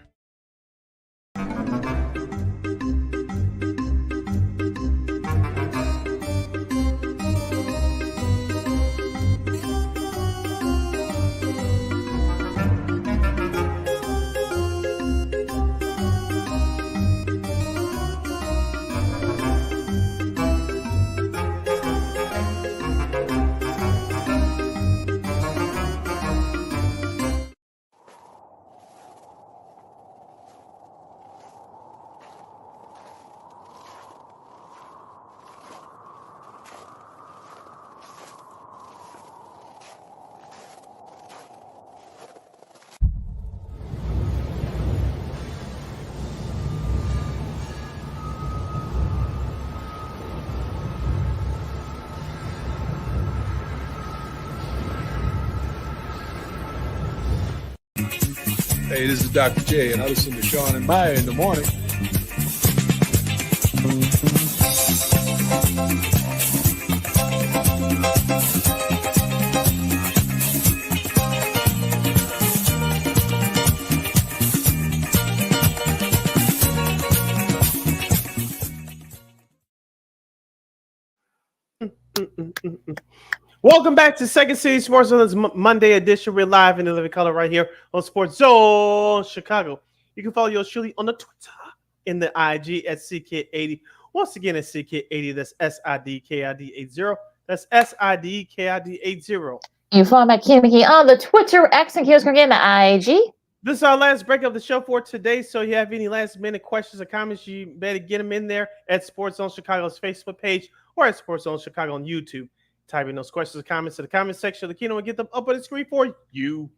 Hey, this is Dr. J, and I listen to Sean and Maya in the morning. Welcome back to Second City Sports Zone's Monday edition. We're live in the living color right here on Sports Zone Chicago. You can follow yours truly on the Twitter in the IG at CK80. Once again, at CK80. That's SIDKID80. That's SIDKID80. You can follow my Kimmy on the Twitter, X, and Kiosk again, the IG. This is our last break of the show for today. So if you have any last minute questions or comments, you better get them in there at Sports Zone Chicago's Facebook page or at Sports Zone Chicago on YouTube. Type in those questions or comments to the comment section of the keynote and get them up on the screen for you.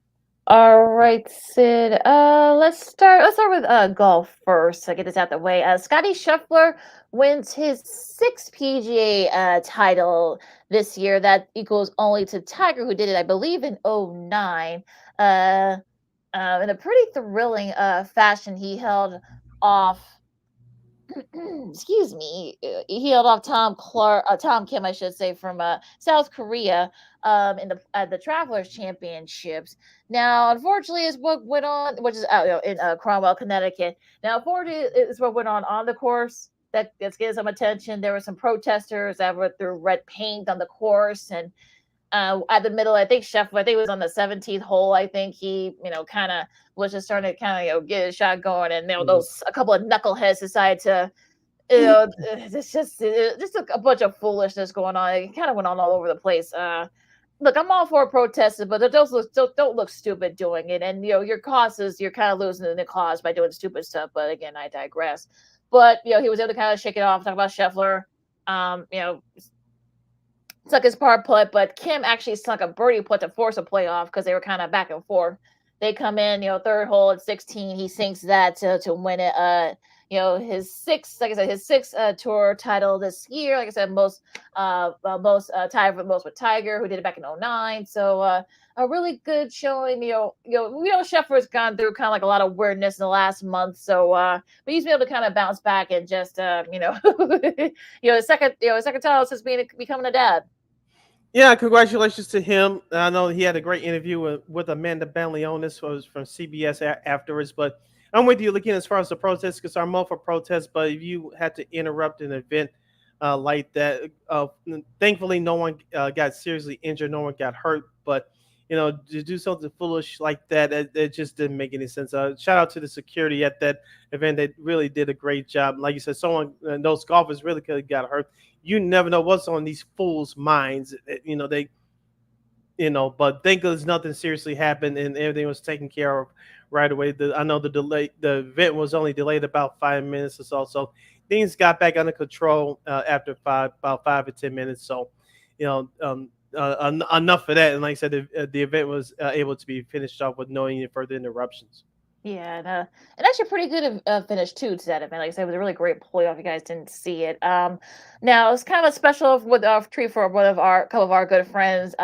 All right, Sid. Let's start with golf first. I get this out the way. Scotty Scheffler wins his 6th PGA title this year. That equals only to Tiger, who did it, I believe, in 2009. In a pretty thrilling fashion, he held off. Excuse me. He held off Tom Kim, I should say, from South Korea in the Travelers Championships. Now, unfortunately, is what went on, which is in Cromwell, Connecticut. Now, unfortunately, is what went on the course that's getting some attention. There were some protesters that threw red paint on the course, and at the middle, I think Scheffler, it was on the 17th hole. I think he, kind of was just starting to get a shot going, and a couple of knuckleheads decided to, it's just a bunch of foolishness going on. It kind of went on all over the place. Look, I'm all for protesting, but don't look stupid doing it. And your causes, you're kind of losing in the cause by doing stupid stuff. But again, I digress. But he was able to kind of shake it off. Talk about Scheffler. Suck his par putt, but Kim actually sunk a birdie putt to force a playoff because they were kind of back and forth. They come in, 3rd hole at 16. He sinks that to win it. His 6th tour title this year. Like I said, most tied for most with Tiger, who did it back in 2009. So a really good showing. Scheffler's gone through kind of like a lot of weirdness in the last month. So but he's been able to kind of bounce back and just his second title since becoming a dad. Yeah, congratulations to him. I know he had a great interview with Amanda Bentley on this. Was from CBS afterwards. But I'm with you looking as far as the protests, because I'm all for protests. But if you had to interrupt an event like that, thankfully no one got seriously injured, no one got hurt. But to do something foolish like that, it just didn't make any sense. Shout out to the security at that event. They really did a great job. Like you said, those golfers really could have got hurt. You never know what's on these fools' minds. But thankfully nothing seriously happened and everything was taken care of right away. I know the event was only delayed about 5 minutes or so. So things got back under control after about 5 or 10 minutes. So, enough of that. And like I said, the event was able to be finished off with no any further interruptions. Yeah, and actually pretty good finish too to that event. Like I said, it was a really great playoff. You guys didn't see it. Now it's kind of a special treat for a couple of our good friends.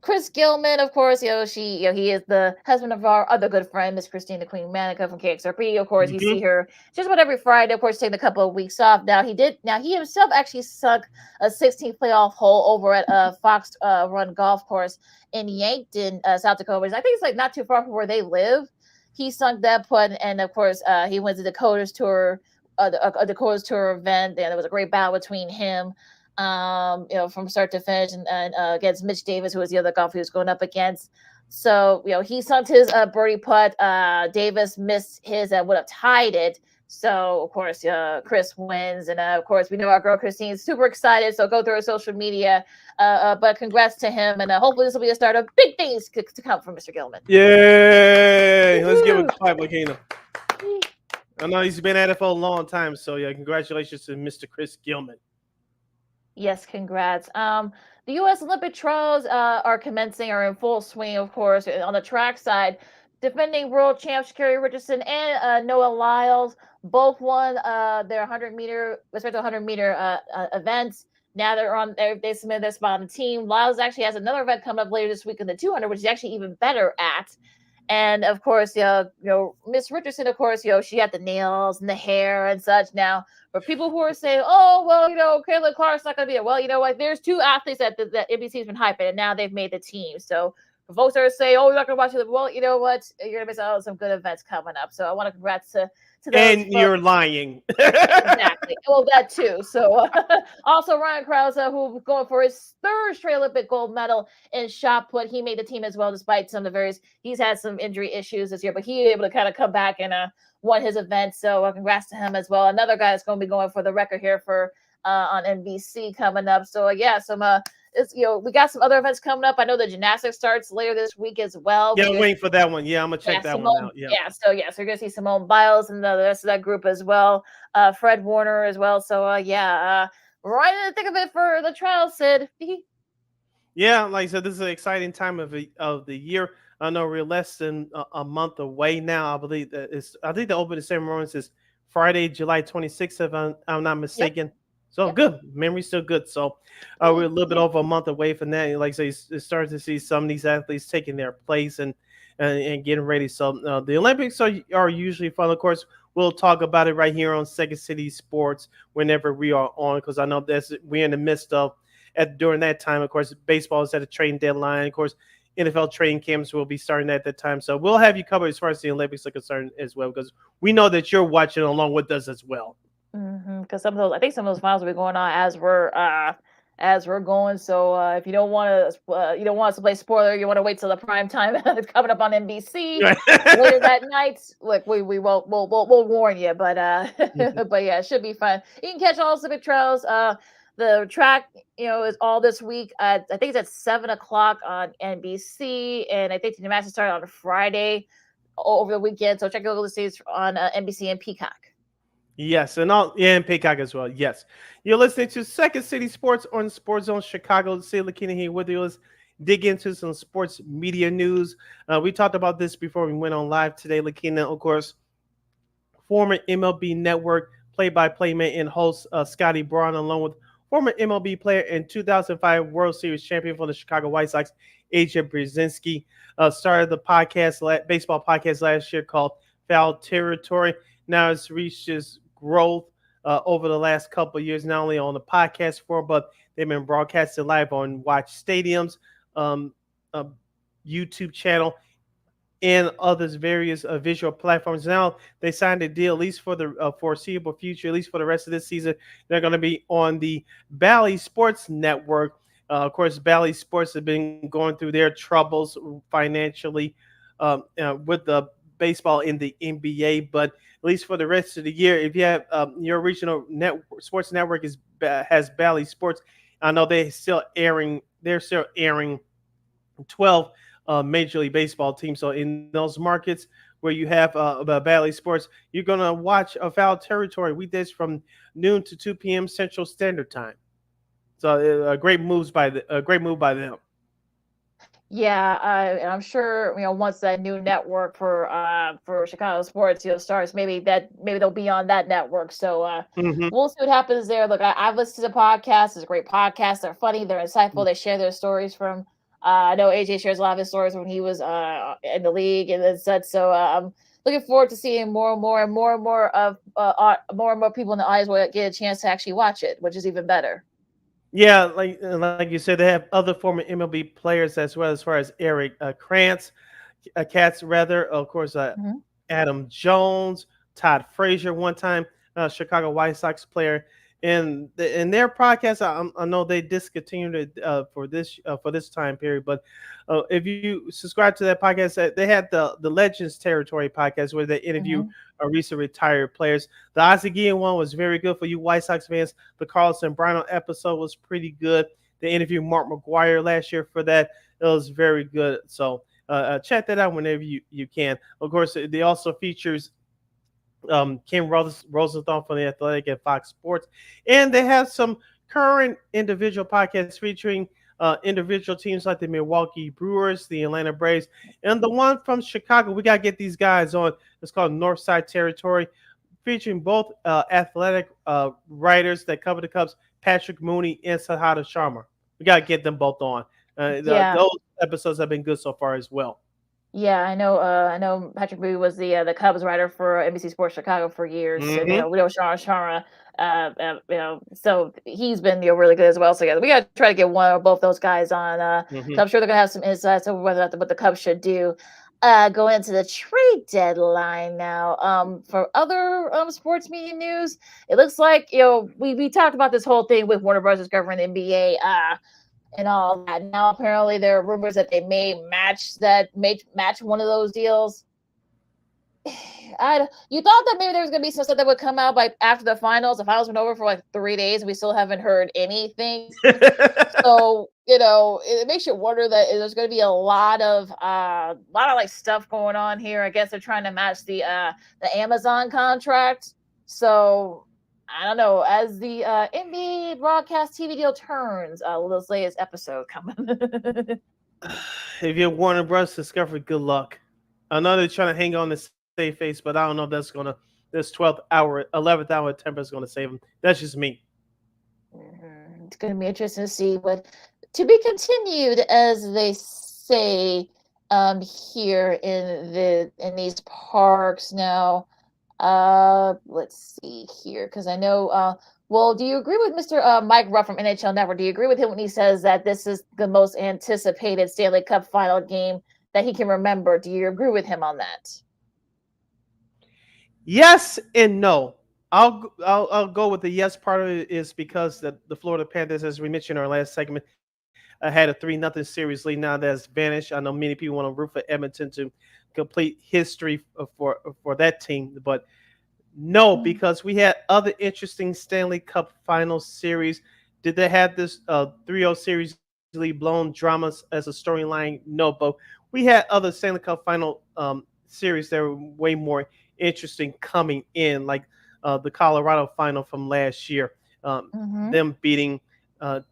Chris Gilman, of course, he is the husband of our other good friend, Miss Christina Queen Manica from KXRP. Of course, you see her just about every Friday. Of course, taking a couple of weeks off. Now he himself actually sunk a 16th playoff hole over at Fox Run Golf Course in Yankton, South Dakota, which I think it's not too far from where they live. He sunk that putt, and of course, he went to the Dakotas Tour, Dakotas Tour event. And there was a great battle between him, from start to finish, and against Mitch Davis, who was the other golfer he was going up against. So, he sunk his birdie putt. Davis missed his that would have tied it. So, of course, Chris wins. And, of course, we know our girl Christine is super excited. So go through her social media. But congrats to him. And hopefully this will be the start of big things to come from Mr. Gilman. Yay! Let's give a clap like him. I know he's been at it for a long time. So, yeah, congratulations to Mr. Chris Gilman. Yes, congrats. The U.S. Olympic trials are in full swing, of course. On the track side, defending world champs Kerry Richardson and Noah Lyles both won their 100-meter events. Now they submitted their spot on the team. Lyles actually has another event coming up later this week in the 200, which he's actually even better at. And of course, Miss Richardson, of course, she had the nails and the hair and such. Now, for people who are saying, "Oh, well, Caitlin Clark's not going to be it," well, you know what? There's two athletes that NBC's been hyping, and now they've made the team. So for folks that are saying, "Oh, you're not going to watch it," well, you know what? You're going to miss out on some good events coming up. So I want to congrats to those. And you're lying. Exactly. Well, that too. So also Ryan Krause, who going for his third straight Olympic gold medal in shot put. He made the team as well, despite some of the he's had some injury issues this year, but he able to kind of come back and won his event. So congrats to him as well. Another guy that's going to be going for the record here for on NBC coming up. So we got some other events coming up. I know the gymnastics starts later this week as well. Yeah, I'm waiting for that one. Yeah, I'm gonna check that one out. Yeah. So you're gonna see Simone Biles and the rest of that group as well. Fred Warner as well. So right in the thick of it for the trials, Sid. Yeah, like I said, this is an exciting time of the year. I know we're less than a month away now. I believe I think the opening ceremony is Friday, July 26th, if I'm not mistaken. Yep. So good. Memory's still good. So we're a little bit over a month away from that. Like I say, starting to see some of these athletes taking their place and getting ready. So the Olympics are usually fun. Of course, we'll talk about it right here on Second City Sports whenever we are on, because I know we're in the midst of during that time. Of course, baseball is at a training deadline. Of course, NFL training camps will be starting at that time. So we'll have you covered as far as the Olympics are concerned as well, because we know that you're watching along with us as well. Because I think some of those finals will be going on as we're going. So if you don't want us to play spoiler, you want to wait till the prime time it's coming up on NBC later that night. Look, we'll warn you, but but yeah, it should be fun. You can catch all Olympic trials. The track, is all this week. I think it's at 7:00 on NBC, and I think the gymnastics started on Friday over the weekend. So check out the series on NBC and Peacock. Yes, and Peacock as well. Yes, you're listening to Second City Sports on Sports Zone Chicago. Sid Lakina here with you. Let's dig into some sports media news. We talked about this before we went on live today. Lakina, of course, former MLB Network play-by-play man and host Scotty Braun, along with former MLB player and 2005 World Series champion for the Chicago White Sox, AJ Brzezinski, started the baseball podcast last year called Foul Territory. Now it's reached its growth over the last couple of years, not only on the podcast form, but they've been broadcasted live on Watch Stadiums, YouTube channel, and others various visual platforms. Now they signed a deal, at least for the foreseeable future, at least for the rest of this season. They're going to be on the Bally Sports Network. Of course, Bally Sports have been going through their troubles financially with the baseball in the NBA, but at least for the rest of the year, if you have your regional sports network has Bally Sports, I know they're still airing 12 Major League Baseball teams. So in those markets where you have Bally Sports, you're gonna watch a Foul Territory weekdays from noon to 2 p.m. Central Standard Time. So a great move by them. Yeah, and I'm sure once that new network for Chicago sports starts, maybe they'll be on that network. So we'll see what happens there. Look, I've listened to the podcast. It's a great podcast. They're funny. They're insightful. They share their stories from. I know AJ shares a lot of his stories when he was in the league and such. So I'm looking forward to seeing more and more people in the audience will get a chance to actually watch it, which is even better. Yeah, like you said, they have other former MLB players as well, as far as Eric Katz, of course, Adam Jones, Todd Frazier, one time Chicago White Sox player. And in their podcast, I know they discontinued it for this time period. But if you subscribe to that podcast, they had the Legends Territory podcast where they interview recent retired players. The Ozzie Guillen one was very good for you White Sox fans. The Carlos Zambrano episode was pretty good. They interviewed Mark McGwire last year for that. It was very good. So check that out whenever you can. Of course, they also features Kim Rosenthal from The Athletic and Fox Sports. And they have some current individual podcasts featuring individual teams like the Milwaukee Brewers, the Atlanta Braves, and the one from Chicago. We got to get these guys on. It's called Northside Territory, featuring both athletic writers that cover the Cubs, Patrick Mooney and Sahada Sharma. We got to get them both on. Those episodes have been good so far as well. Yeah, I know. I know Patrick Bowie was the Cubs writer for NBC Sports Chicago for years, and Mm-hmm. we know Shara, so he's been really good as well. So yeah, we got to try to get one or both those guys on. Mm-hmm. So I'm sure they're gonna have some insights over what the Cubs should do. Going into the trade deadline now. For other sports media news, it looks like we talked about this whole thing with Warner Bros. Discovering the NBA. And all that. Now apparently there are rumors that they may match one of those deals. You thought that maybe there was gonna be some stuff that would come out by after the finals. The finals went over for like 3 days, and we still haven't heard anything. So it makes you wonder that there's going to be a lot of like stuff going on here. I guess they're trying to match the Amazon contract. So I don't know. As the NBA broadcast TV deal turns, let's say its episode coming. If you're Warner Bros. Discovery, good luck. I know they're trying to hang on to save face, but I don't know if that's gonna this 11th hour attempt is gonna save them. That's just me. It's going to be interesting to see what to be continued, as they say here in these parks now. Let's see here, because I know. Well, do you agree with Mr. Mike Ruff from NHL Network? Do you agree with him when he says that this is the most anticipated Stanley Cup final game that he can remember? Do you agree with him on that? Yes and no. I'll go with the yes part of it is because the Florida Panthers, as we mentioned in our last segment, had a 3-0 series lead. Now that's vanished. I know many people want to root for Edmonton to complete history for that team, but no, because we had other interesting Stanley Cup final series. Did they have this 3-0 series lead blown dramas as a storyline? No, but we had other Stanley Cup final series that were way more interesting coming in, like the Colorado final from last year, them beating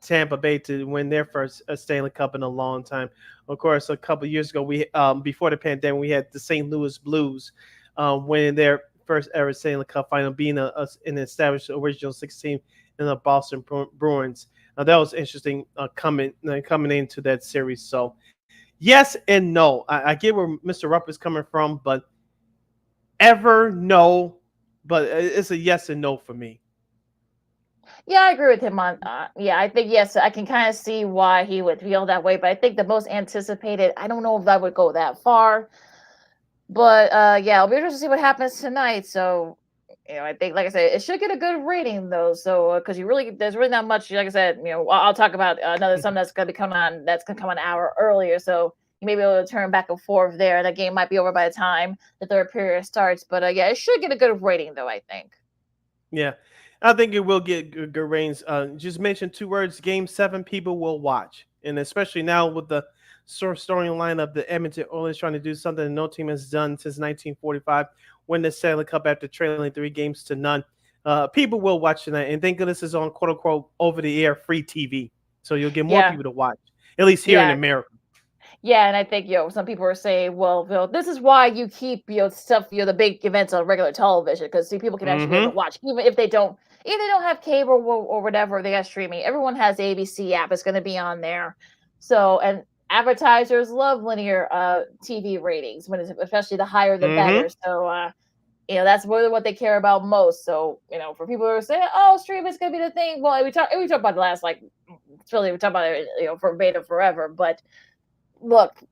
Tampa Bay to win their first Stanley Cup in a long time. Of course, a couple of years ago, we before the pandemic, we had the St. Louis Blues winning their first ever Stanley Cup final, being an established original 16 in the Boston Bruins. That was interesting coming into that series. So, yes and no. I get where Mr. Rupp is coming from, but no. But it's a yes and no for me. Yeah, I agree with him on. I think yes, I can kind of see why he would feel that way. But I think the most anticipated, I don't know if that would go that far. But it'll be interesting to see what happens tonight. So, I think, like I said, it should get a good rating though. So, because there's really not much. Like I said, I'll talk about something that's going to be coming on. That's going to come an hour earlier. So you may be able to turn back and forth there. That game might be over by the time the third period starts. But it should get a good rating though, I think. Yeah, I think it will get good ratings. Just mention 2 words: Game 7. People will watch, and especially now with the storyline of the Edmonton Oilers trying to do something that no team has done since 1945, win the Stanley Cup after trailing 3-0. People will watch tonight, and thank goodness it's on "quote unquote" over-the-air free TV, so you'll get more people to watch, at least here in America. Yeah, and I think some people are saying, well, this is why you keep stuff, the big events on regular television, because people can actually be able to watch, even if they don't have cable or whatever, they got streaming. Everyone has the ABC app; it's going to be on there. So, and advertisers love linear TV ratings, especially the higher the better. So, that's really what they care about most. So, for people who are saying, "Oh, streaming is going to be the thing," well, we talk about the last it's really we talk about it, for beta forever, but. Look,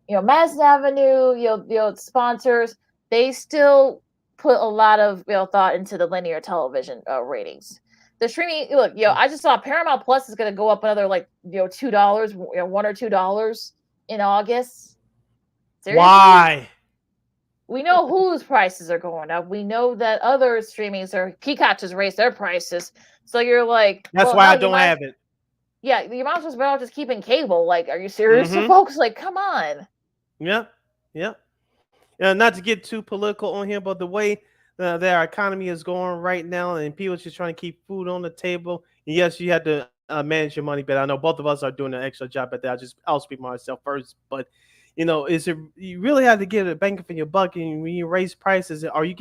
Madison Avenue, sponsors, they still put a lot of thought into the linear television ratings. The streaming, look, I just saw Paramount Plus is going to go up another $2, $1 or $2 in August. Seriously? Why? We know Hulu's prices are going up. We know that other streamings Peacock just raised their prices. So you're like, that's why I don't have it. Yeah, you might as well just keeping cable. Like, are you serious, folks? Like, come on. Yeah. Not to get too political on here, but the way that our economy is going right now, and people just trying to keep food on the table. And yes, you have to manage your money, but I know both of us are doing an extra job at that. I'll speak myself first, but you really have to get a bang for your buck, and when you raise prices, are you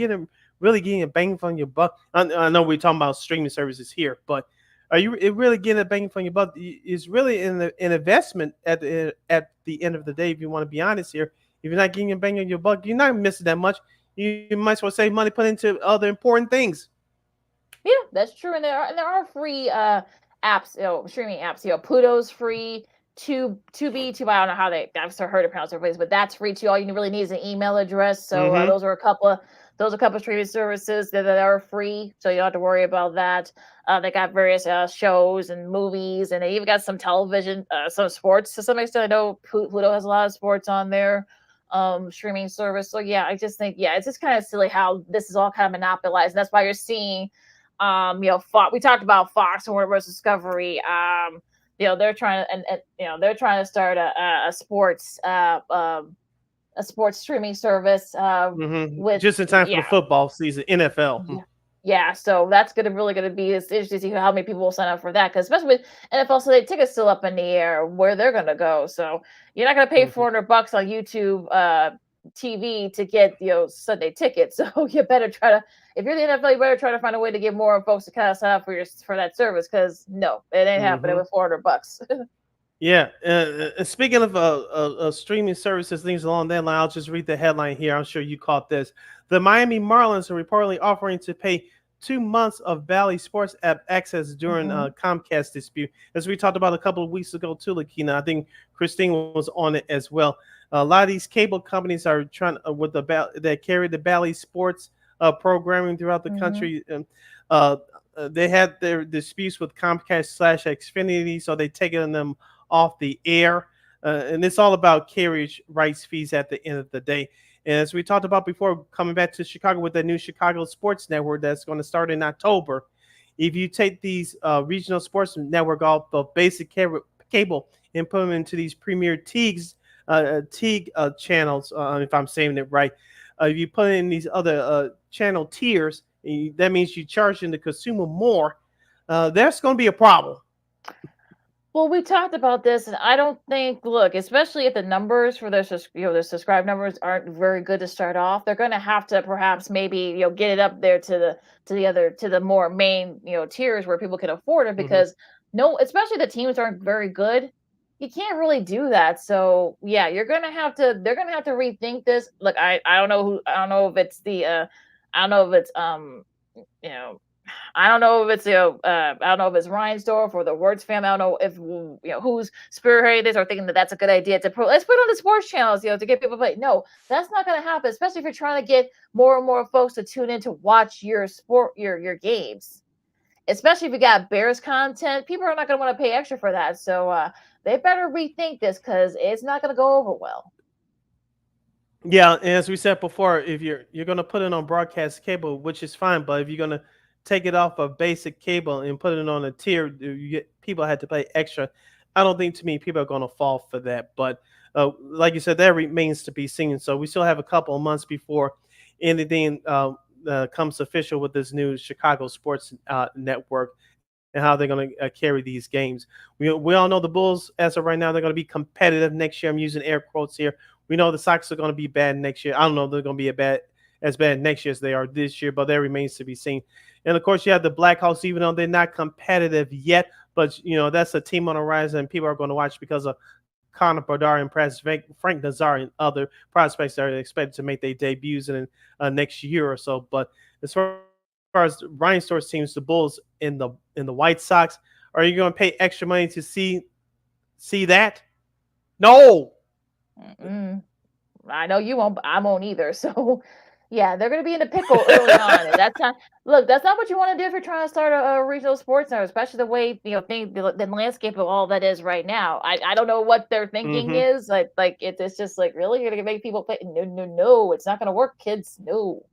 really getting a bang for your buck? I know we're talking about streaming services here, but. Are you really getting a bang for your buck? It's really an investment at the end of the day. If you want to be honest here, If you're not getting your bang on your buck, you're not missing that much. You might as well save money, put into other important things. Yeah, that's true. And there are free apps, streaming apps. Pluto's free. Tubi. I don't know how I've heard it pronounced different ways, but that's free too. All you really need is an email address. So those are a couple of streaming services that are free, so you don't have to worry about that. They got various shows and movies, and they even got some television, some sports to some extent. I know Pluto has a lot of sports on their streaming service. So yeah, I just think it's just kind of silly how this is all kind of monopolized, and that's why you're seeing we talked about Fox and Warner Bros. Discovery. They're trying to start a sports streaming service with just in time for the football season, NFL. Yeah, so that's really gonna be interesting to see how many people will sign up for that, because especially with NFL Sunday tickets still up in the air where they're gonna go. So you're not gonna pay $400 on YouTube TV to get Sunday tickets. So you better try to, if you're the NFL, you better try to find a way to get more folks to kind of sign up for that service, because no, it ain't happening with $400. Yeah, speaking of streaming services, things along that line, I'll just read the headline here. I'm sure you caught this. The Miami Marlins are reportedly offering to pay 2 months of Bally Sports app access during Comcast dispute, as we talked about a couple of weeks ago too, Lakina. I think Christine was on it as well. A lot of these cable companies are trying that carry the Bally Sports programming throughout the country. They had their disputes with Comcast/Xfinity, so they taken them off the air, and it's all about carriage rights fees at the end of the day. And as we talked about before, coming back to Chicago with the new Chicago Sports Network that's going to start in October, if you take these regional sports network off of basic cable and put them into these premier Teague channels, if I'm saying it right, if you put in these other channel tiers, that means you're charging the consumer more. That's going to be a problem. Well, we talked about this, and I don't think, look, especially if the numbers for their subscribe numbers aren't very good to start off, they're going to have to perhaps maybe get it up there to the more main tiers where people can afford it, because especially the teams aren't very good. You can't really do that. So yeah, they're gonna have to rethink this. Look, I don't know if it's Reinsdorf or the Words family. I don't know if who's spearheading this or thinking that that's a good idea let's put it on the sports channels, to get people to play. No, that's not going to happen, especially if you're trying to get more and more folks to tune in to watch your games. Especially if you got Bears content, people are not going to want to pay extra for that. So they better rethink this, because it's not going to go over well. Yeah, and as we said before, if you're going to put it on broadcast cable, which is fine, but if you're going to take it off of basic cable and put it on a tier, people had to pay extra. I don't think too many people are going to fall for that. But like you said, that remains to be seen. So we still have a couple of months before anything comes official with this new Chicago Sports Network and how they're going to carry these games. We all know the Bulls, as of right now, they're going to be competitive next year. I'm using air quotes here. We know the Sox are going to be bad next year. I don't know if they're going to be as bad next year as they are this year, but that remains to be seen. And of course, you have the Blackhawks, even though they're not competitive yet, but that's a team on the rise, and people are going to watch because of Connor Bedard and perhaps Frank Nazar and other prospects that are expected to make their debuts in next year or so. But as far as Ryan Store's teams, the Bulls and the White Sox, are you going to pay extra money to see that? No. I know you won't, but I won't either. So yeah, they're going to be in a pickle early on. And that's not what you want to do if you're trying to start a regional sports center, especially the way the landscape of all that is right now. I don't know what their thinking is. It's just like, really, you're going to make people play? No, it's not going to work, kids. No.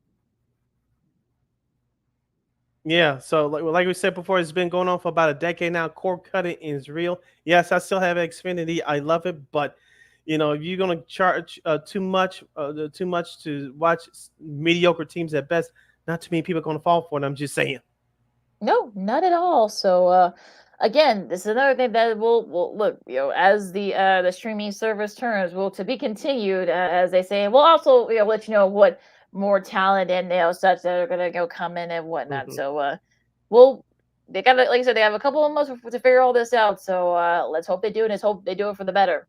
Yeah, so like we said before, it's been going on for about a decade now. Cord cutting is real. Yes, I still have Xfinity. I love it, but if you're going to charge too much to watch mediocre teams at best, not too many people are going to fall for it. I'm just saying. No, not at all. So again, this is another thing that will look, as the streaming service turns, to be continued, as they say. And we'll also let you know what more talent and such that are going to come in and whatnot. So they got, like I said, they have a couple of months to figure all this out. So let's hope they do, and let's hope they do it for the better.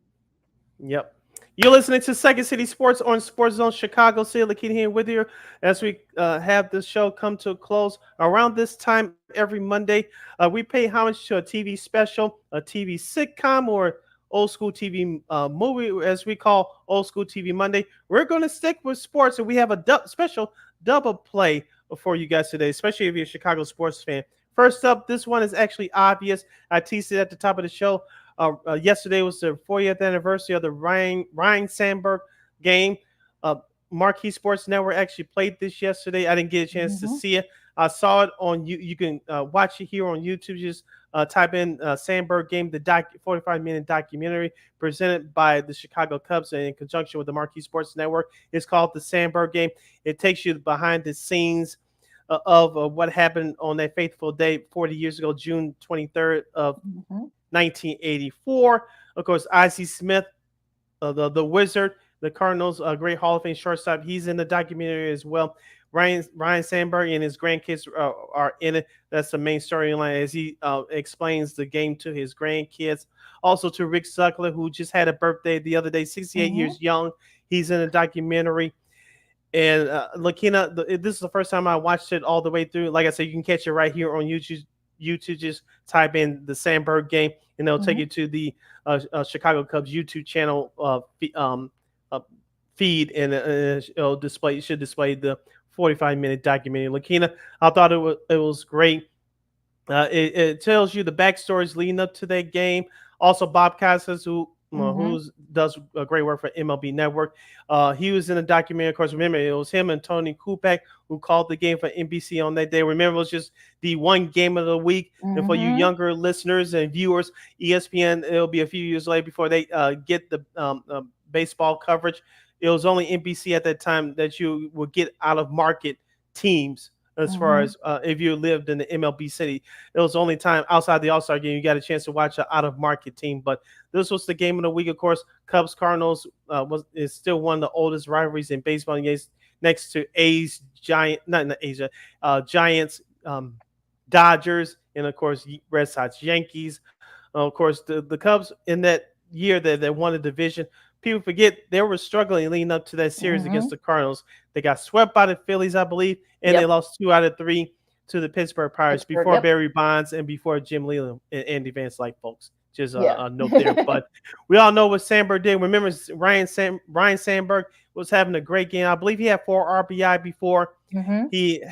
Yep. You're listening to Second City Sports on Sports Zone Chicago. Sid Lakita here with you as we have this show come to a close. Around this time every Monday, we pay homage to a TV special, a TV sitcom, or old school TV movie, as we call Old School TV Monday. We're going to stick with sports, and we have a special double play for you guys today, especially if you're a Chicago sports fan. First up, this one is actually obvious. I teased it at the top of the show. Yesterday was the 40th anniversary of the Ryne Sandberg game. Marquee Sports Network actually played this yesterday. I didn't get a chance to see it. I saw it on you. You can watch it here on YouTube. Just type in Sandberg game, the 45-minute documentary presented by the Chicago Cubs in conjunction with the Marquee Sports Network. It's called the Sandberg game. It takes you behind the scenes of what happened on that fateful day 40 years ago, June 23rd of 1984. Of course, Ozzie Smith, the Wizard, the Cardinals, great Hall of Fame shortstop. He's in the documentary as well. Ryne Sandberg and his grandkids are in it. That's the main storyline as he explains the game to his grandkids. Also to Rick Zuckler, who just had a birthday the other day, 68 years young. He's in the documentary. And Lakina, this is the first time I watched it all the way through. Like I said, you can catch it right here on YouTube. Just type in the Sandberg game, and they'll take you to the Chicago Cubs YouTube channel feed, and it should display the 45-minute documentary. Lakina, I thought it was great. It tells you the backstories leading up to that game. Also, Bob Costas, who does great work for MLB Network. He was in the documentary. Of course, remember, it was him and Tony Kupak who called the game for NBC on that day. Remember, it was just the one game of the week. And for you younger listeners and viewers, ESPN, it'll be a few years later before they get the baseball coverage. It was only NBC at that time that you would get out-of-market teams. As far as if you lived in the MLB city, it was the only time outside the All-Star game you got a chance to watch an out-of-market team. But this was the game of the week, of course. Cubs Cardinals is still one of the oldest rivalries in baseball, next to Giants, Dodgers, and of course Red Sox, Yankees. Of course, the Cubs in that year that they won the division. People forget they were struggling leading up to that series against the Cardinals. They got swept by the Phillies, I believe, and they lost 2 out of 3 to the Pittsburgh Pirates before Barry Bonds and before Jim Leland and Andy Van Slyke, folks. Just a note there. But we all know what Sandberg did. Remember, Ryne Sandberg was having a great game. I believe he had 4 RBI before he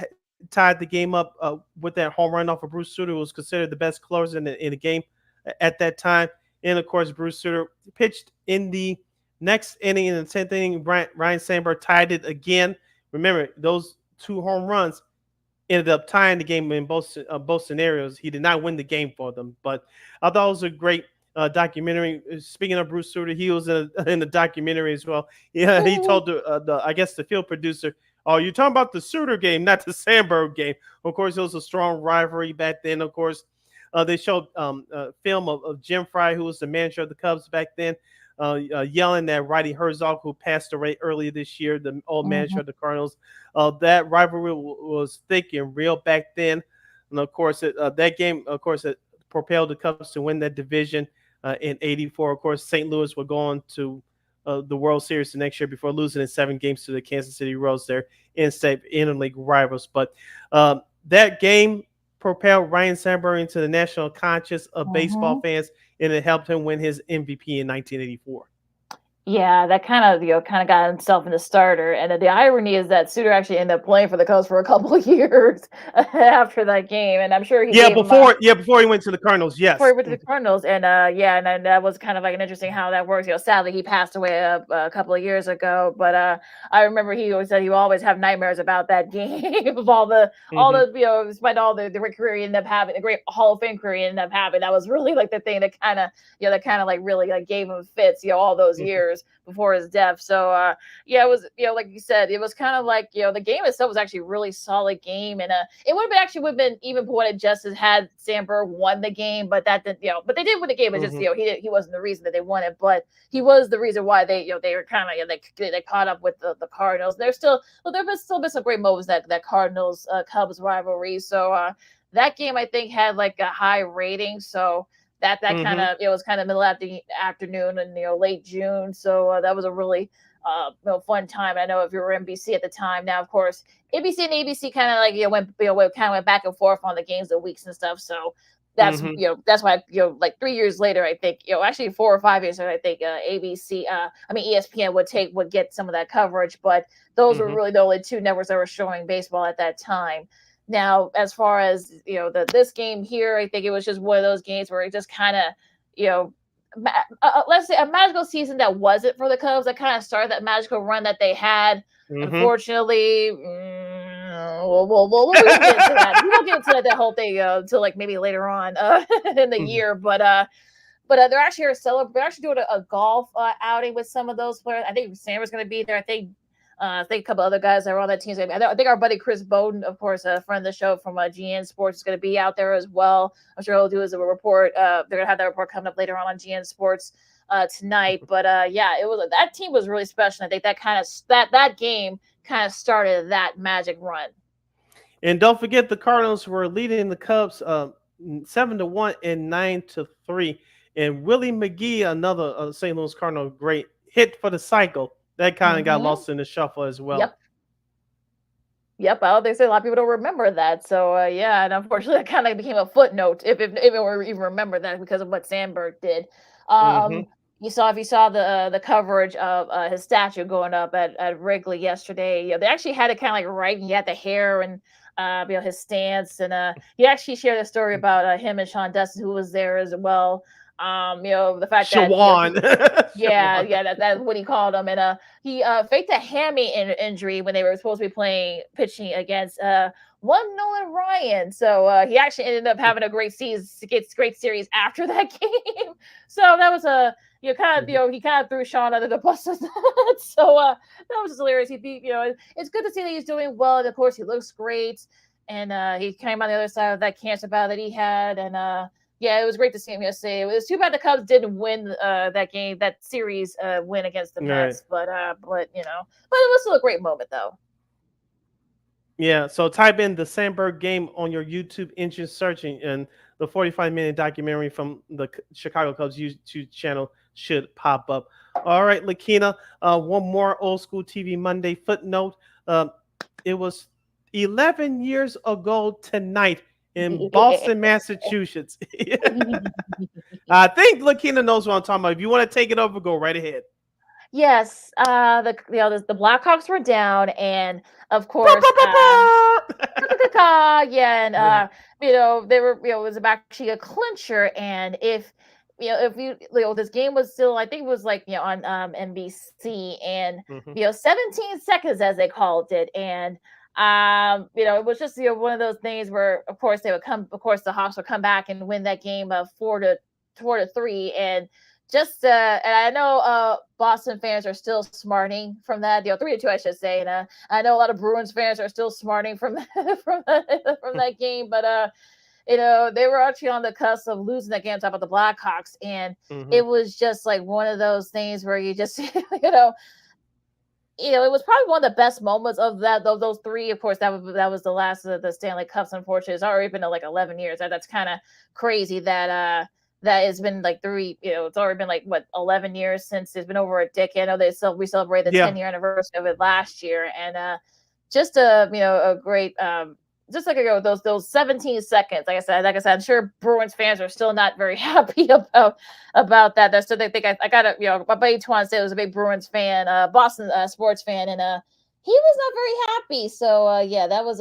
tied the game up with that home run off of Bruce Sutter, who was considered the best closer in the game at that time. And, of course, Bruce Sutter pitched in the next inning, in the 10th inning. Ryne Sandberg tied it again. Remember, those 2 home runs ended up tying the game in both scenarios. He did not win the game for them, but I thought it was a great documentary. Speaking of Bruce Sutter, he was in the documentary as well. Yeah, he told the field producer, "Oh, you're talking about the Sutter game, not the Sandberg game." Of course, it was a strong rivalry back then. Of course, they showed film of Jim Frey, who was the manager of the Cubs back then, yelling at Roddy Herzog, who passed away earlier this year, the old manager of the Cardinals. That rivalry was thick and real back then. And of course, that game, of course, it propelled the Cubs to win that division in '84. Of course, St. Louis would go on to the World Series the next year before losing in 7 games to the Kansas City Royals, their in-state interleague rivals. But that game propelled Ryne Sandberg into the national conscious of baseball fans, and it helped him win his MVP in 1984. Yeah, that kind of got himself in the starter. And the irony is that Suter actually ended up playing for the Cubs for a couple of years after that game. And I'm sure before he went to the Cardinals. Yes, before he went to the Cardinals. And and that was kind of like an interesting how that works. Sadly he passed away a couple of years ago. But I remember he always said he would always have nightmares about that game of all the despite all the great career he ended up having, the great Hall of Fame career he ended up having. That was really like the thing that kind of like really like gave him fits all those years before his death. So it was like you said, it was kind of like the game itself was actually a really solid game, and it would have been even pointed just as had Sandberg won the game, but that didn't but they did win the game. It's just he wasn't the reason that they won it, but he was the reason why they were kind of they caught up with the Cardinals. There's still been some great moments that Cardinals Cubs rivalry. So that game I think had like a high rating. So that kind of it was kind of middle of the afternoon and late June. So that was a really fun time. I know if you were NBC at the time. Now, of course, NBC and ABC kind of like went back and forth on the games of weeks and stuff. So that's that's why like 3 years later, I think actually 4 or 5 years later, I think ESPN would get some of that coverage. But those were really the only two networks that were showing baseball at that time. Now, as far as this game here, I think it was just one of those games where it just kind of let's say a magical season that wasn't for the Cubs that kind of started that magical run that they had. Unfortunately, we'll get into that. We won't get into that whole thing until like maybe later on in the year. But they're actually they're actually doing a golf outing with some of those players. I think Sam going to be there. I think a couple other guys that were on that team. I think our buddy Chris Bowden, of course, a friend of the show from GN Sports, is going to be out there as well. I'm sure he'll do a report. They're going to have that report coming up later on GN Sports tonight. But that team was really special. I think that game kind of started that magic run. And don't forget, the Cardinals were leading the Cubs 7-1 and 9-3. And Willie McGee, another St. Louis Cardinal great, hit for the cycle. That kind of got lost in the shuffle as well. Yep. Well, they say a lot of people don't remember that. So, and unfortunately, that kind of became a footnote if it were even remember that because of what Sandberg did. If you saw the coverage of his statue going up at Wrigley yesterday, they actually had it kind of like right. He had the hair and his stance, and he actually shared a story about him and Sean Dustin, who was there as well. The fact Shawan. that that's what he called him, and he faked a hammy injury when they were supposed to be pitching against one Nolan Ryan. So he actually ended up having a great series after that game. So that was he kind of threw Sean under the bus. So that was just hilarious. It's good to see that he's doing well, and of course he looks great, and he came on the other side of that cancer battle that he had, and it was great to see him yesterday. It was too bad the Cubs didn't win that series win against the Mets, but it was still a great moment though. Yeah, so type in the Sandberg game on your YouTube engine searching, and the 45-minute documentary from the Chicago Cubs YouTube channel should pop up. All right, Lakina, one more old school TV Monday footnote. It was 11 years ago tonight in Boston, Massachusetts. I think Lakina knows what I'm talking about. If you want to take it over, go right ahead. Yes, the Blackhawks were down, and of course, they were, it was actually a clincher, and if this game was still, I think it was like on NBC, and 17 seconds as they called it, and it was just one of those things where of course the Hawks would come back and win that game of 4-3, and just and I know Boston fans are still smarting from that, 3-2 I should say, and I know a lot of Bruins fans are still smarting from that game, but they were actually on the cusp of losing that game on top of the Blackhawks, and it was just like one of those things where you just it was probably one of the best moments of those three. Of course, that was the last of the Stanley Cups. Unfortunately, it's already been like 11 years. That's kind of crazy that it's been like it's already been like 11 years since it's been over a decade. I know we celebrated the 10-year anniversary of it last year, and just a great just like those 17 seconds. Like I said, I'm sure Bruins fans are still not very happy about that. That's still they think I got my buddy Twan said was a big Bruins fan, Boston sports fan, and he was not very happy. So that was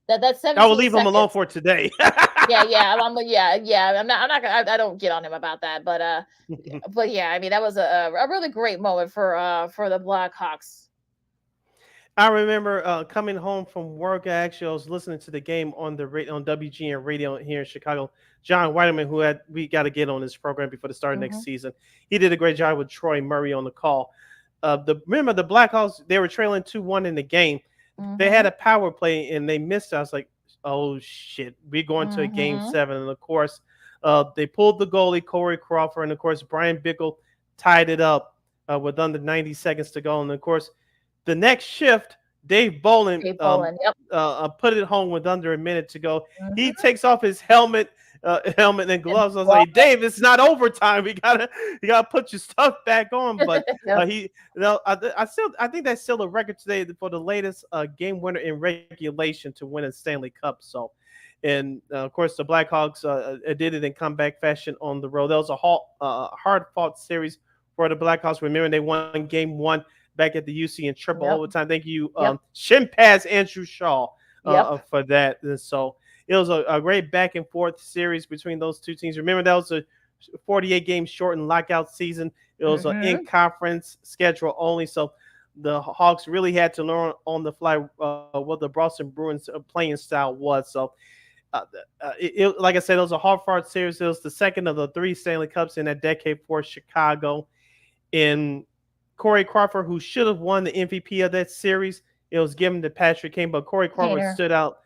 that 17 I will leave him alone for today. I'm not gonna. I don't get on him about that, but I mean that was a really great moment for the Blackhawks. I remember coming home from work. I was listening to the game on WGN radio here in Chicago. John Weideman, we got to get on this program before the start of next season. He did a great job with Troy Murray on the call. Remember the Blackhawks? They were trailing 2-1 in the game. They had a power play and they missed it. I was like, oh shit, we're going to a game 7. And of course, they pulled the goalie Corey Crawford, and of course Brian Bickle tied it up with under 90 seconds to go. And of course, the next shift, Dave Bolin put it home with under a minute to go. He takes off his helmet, helmet and gloves. I was like, Dave, it's not overtime. You gotta put your stuff back on. But I think that's still a record today for the latest game winner in regulation to win a Stanley Cup. So, and of course, the Blackhawks did it in comeback fashion on the road. That was a hard fought series for the Blackhawks. Remember, they won Game 1 back at the UC in triple overtime. Thank you, shin pass Andrew Shaw for that. And so it was a great back and forth series between those two teams. Remember, that was a 48 game shortened lockout season. It was an in conference schedule only. So the Hawks really had to learn on the fly what the Boston Bruins playing style was. So like I said, it was a hard fought series. It was the second of the 3 Stanley Cups in that decade for Chicago. In Corey Crawford, who should have won the MVP of that series, it was given to Patrick Kane, but Corey Crawford stood out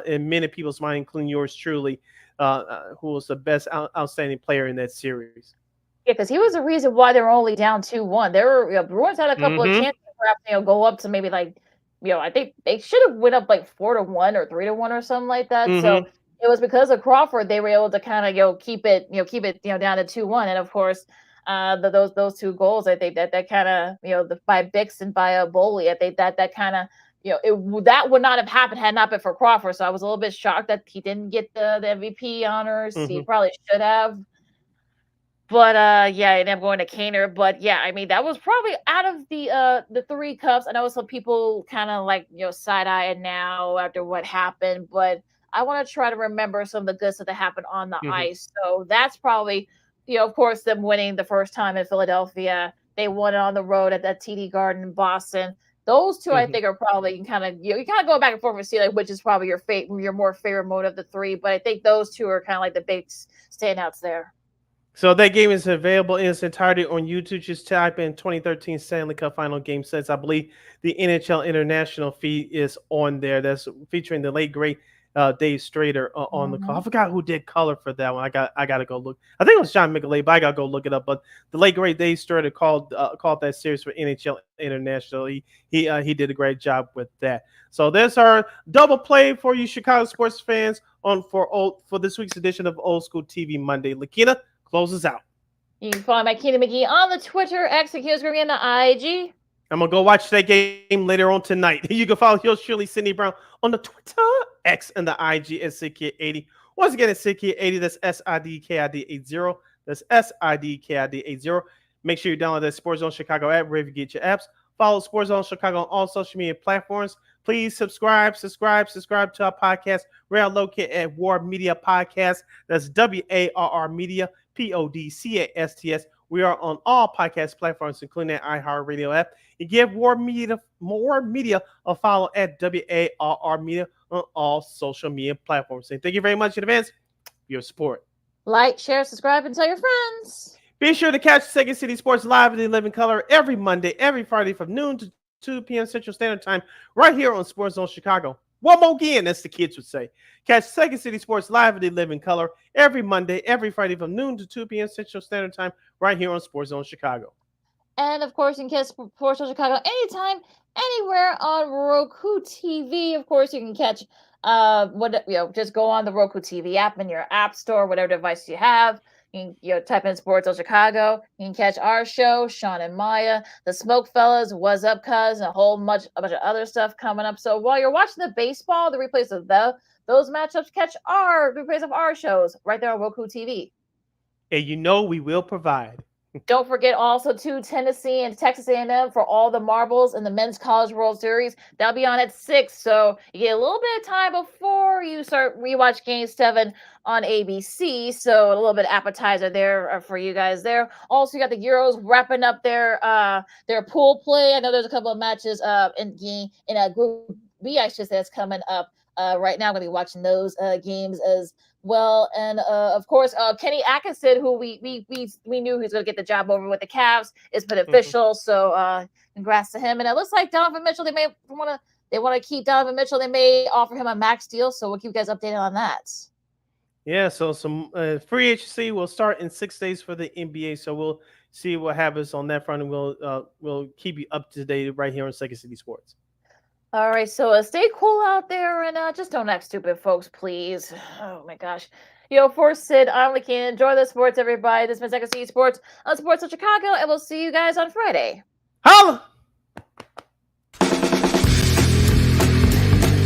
in many people's mind, including yours truly, who was the best outstanding player in that series. Yeah, because he was the reason why they were only down 2-1. There were Bruins had a couple of chances, perhaps go up to maybe like, I think they should have went up like 4-1 or 3-1 or something like that. So it was because of Crawford they were able to kind of keep it down to 2-1, and of course. Those 2 goals, I think that kind of by Bix and by Boley, I think that kind of that would not have happened had not been for Crawford. So I was a little bit shocked that he didn't get the MVP honors. He probably should have. But he ended up going to Kaner. But yeah, I mean that was probably out of the 3 cups. I know some people kind of like side eye now after what happened, but I want to try to remember some of the good stuff that happened on the ice. So that's probably. Of course, them winning the first time in Philadelphia. They won it on the road at that TD Garden in Boston. Those 2, I think, are probably you kind of go back and forth and see like which is probably your more favorite mode of the 3. But I think those 2 are kind of like the big standouts there. So that game is available in its entirety on YouTube. Just type in 2013 Stanley Cup Final Game Sets. I believe the NHL International feed is on there. That's featuring the late great Dave Strader on the call. I forgot who did color for that one. I got to go look. I think it was John Michelay, but I got to go look it up. But the late great Dave Strader called that series for NHL International. He did a great job with that. So there's our double play for you Chicago sports fans for this week's edition of Old School TV Monday. Lakina closes out. You can follow my Keena McGee on the Twitter, X, and on the IG. I'm going to go watch that game later on tonight. You can follow yours truly, Sydney Brown, on the Twitter, X, and the IG at SidKid80. Once again, it's SidKid80. That's SIDKID80. That's SIDKID80. Make sure you download that Sports Zone Chicago app wherever you get your apps. Follow Sports Zone Chicago on all social media platforms. Please subscribe to our podcast. We're located at War Media Podcast. That's WARR Media, PODCASTS. We are on all podcast platforms, including the iHeartRadio app. And give War Media a follow at WARR Media on all social media platforms. And thank you very much in advance for your support. Like, share, subscribe, and tell your friends. Be sure to catch Second City Sports live in the living color every Monday, every Friday from noon to 2 p.m. Central Standard Time, right here on Sports Zone Chicago. One more again, as the kids would say. Catch Second City Sports live in the living color every Monday, every Friday from noon to 2 p.m. Central Standard Time, right here on Sports Zone Chicago. And of course, you can catch Sports Zone Chicago anytime, anywhere on Roku TV. Of course, you can catch just go on the Roku TV app in your app store, whatever device you have. You can type in Sports Zone Chicago. You can catch our show, Sean and Maya, the Smoke Fellas, What's Up Cuz, and a bunch of other stuff coming up. So while you're watching the baseball, the replays of those matchups, catch our replays of our shows right there on Roku TV. And we will provide. Don't forget also to Tennessee and Texas A&M for all the marbles in the Men's College World Series. That'll be on at 6, so you get a little bit of time before you start rewatch Game 7 on ABC. So a little bit of appetizer there for you guys there. Also, you got the Euros wrapping up their pool play. I know there's a couple of matches in a Group B, I should say, that's coming up right now. I'm going to be watching those games as well, and of course, Kenny Atkinson, who we knew he was going to get the job over with the Cavs, is been official. So congrats to him. And it looks like Donovan Mitchell. They want to keep Donovan Mitchell. They may offer him a max deal. So we'll keep you guys updated on that. Yeah. So some free agency will start in 6 days for the NBA. So we'll see what happens on that front, and we'll keep you up to date right here on Second City Sports. All right, so stay cool out there and just don't act stupid, folks, please. Oh my gosh. For Sid, I'm Lakeem. Enjoy the sports, everybody. This has been Second City Sports on Sports of Chicago, and we'll see you guys on Friday. Holla!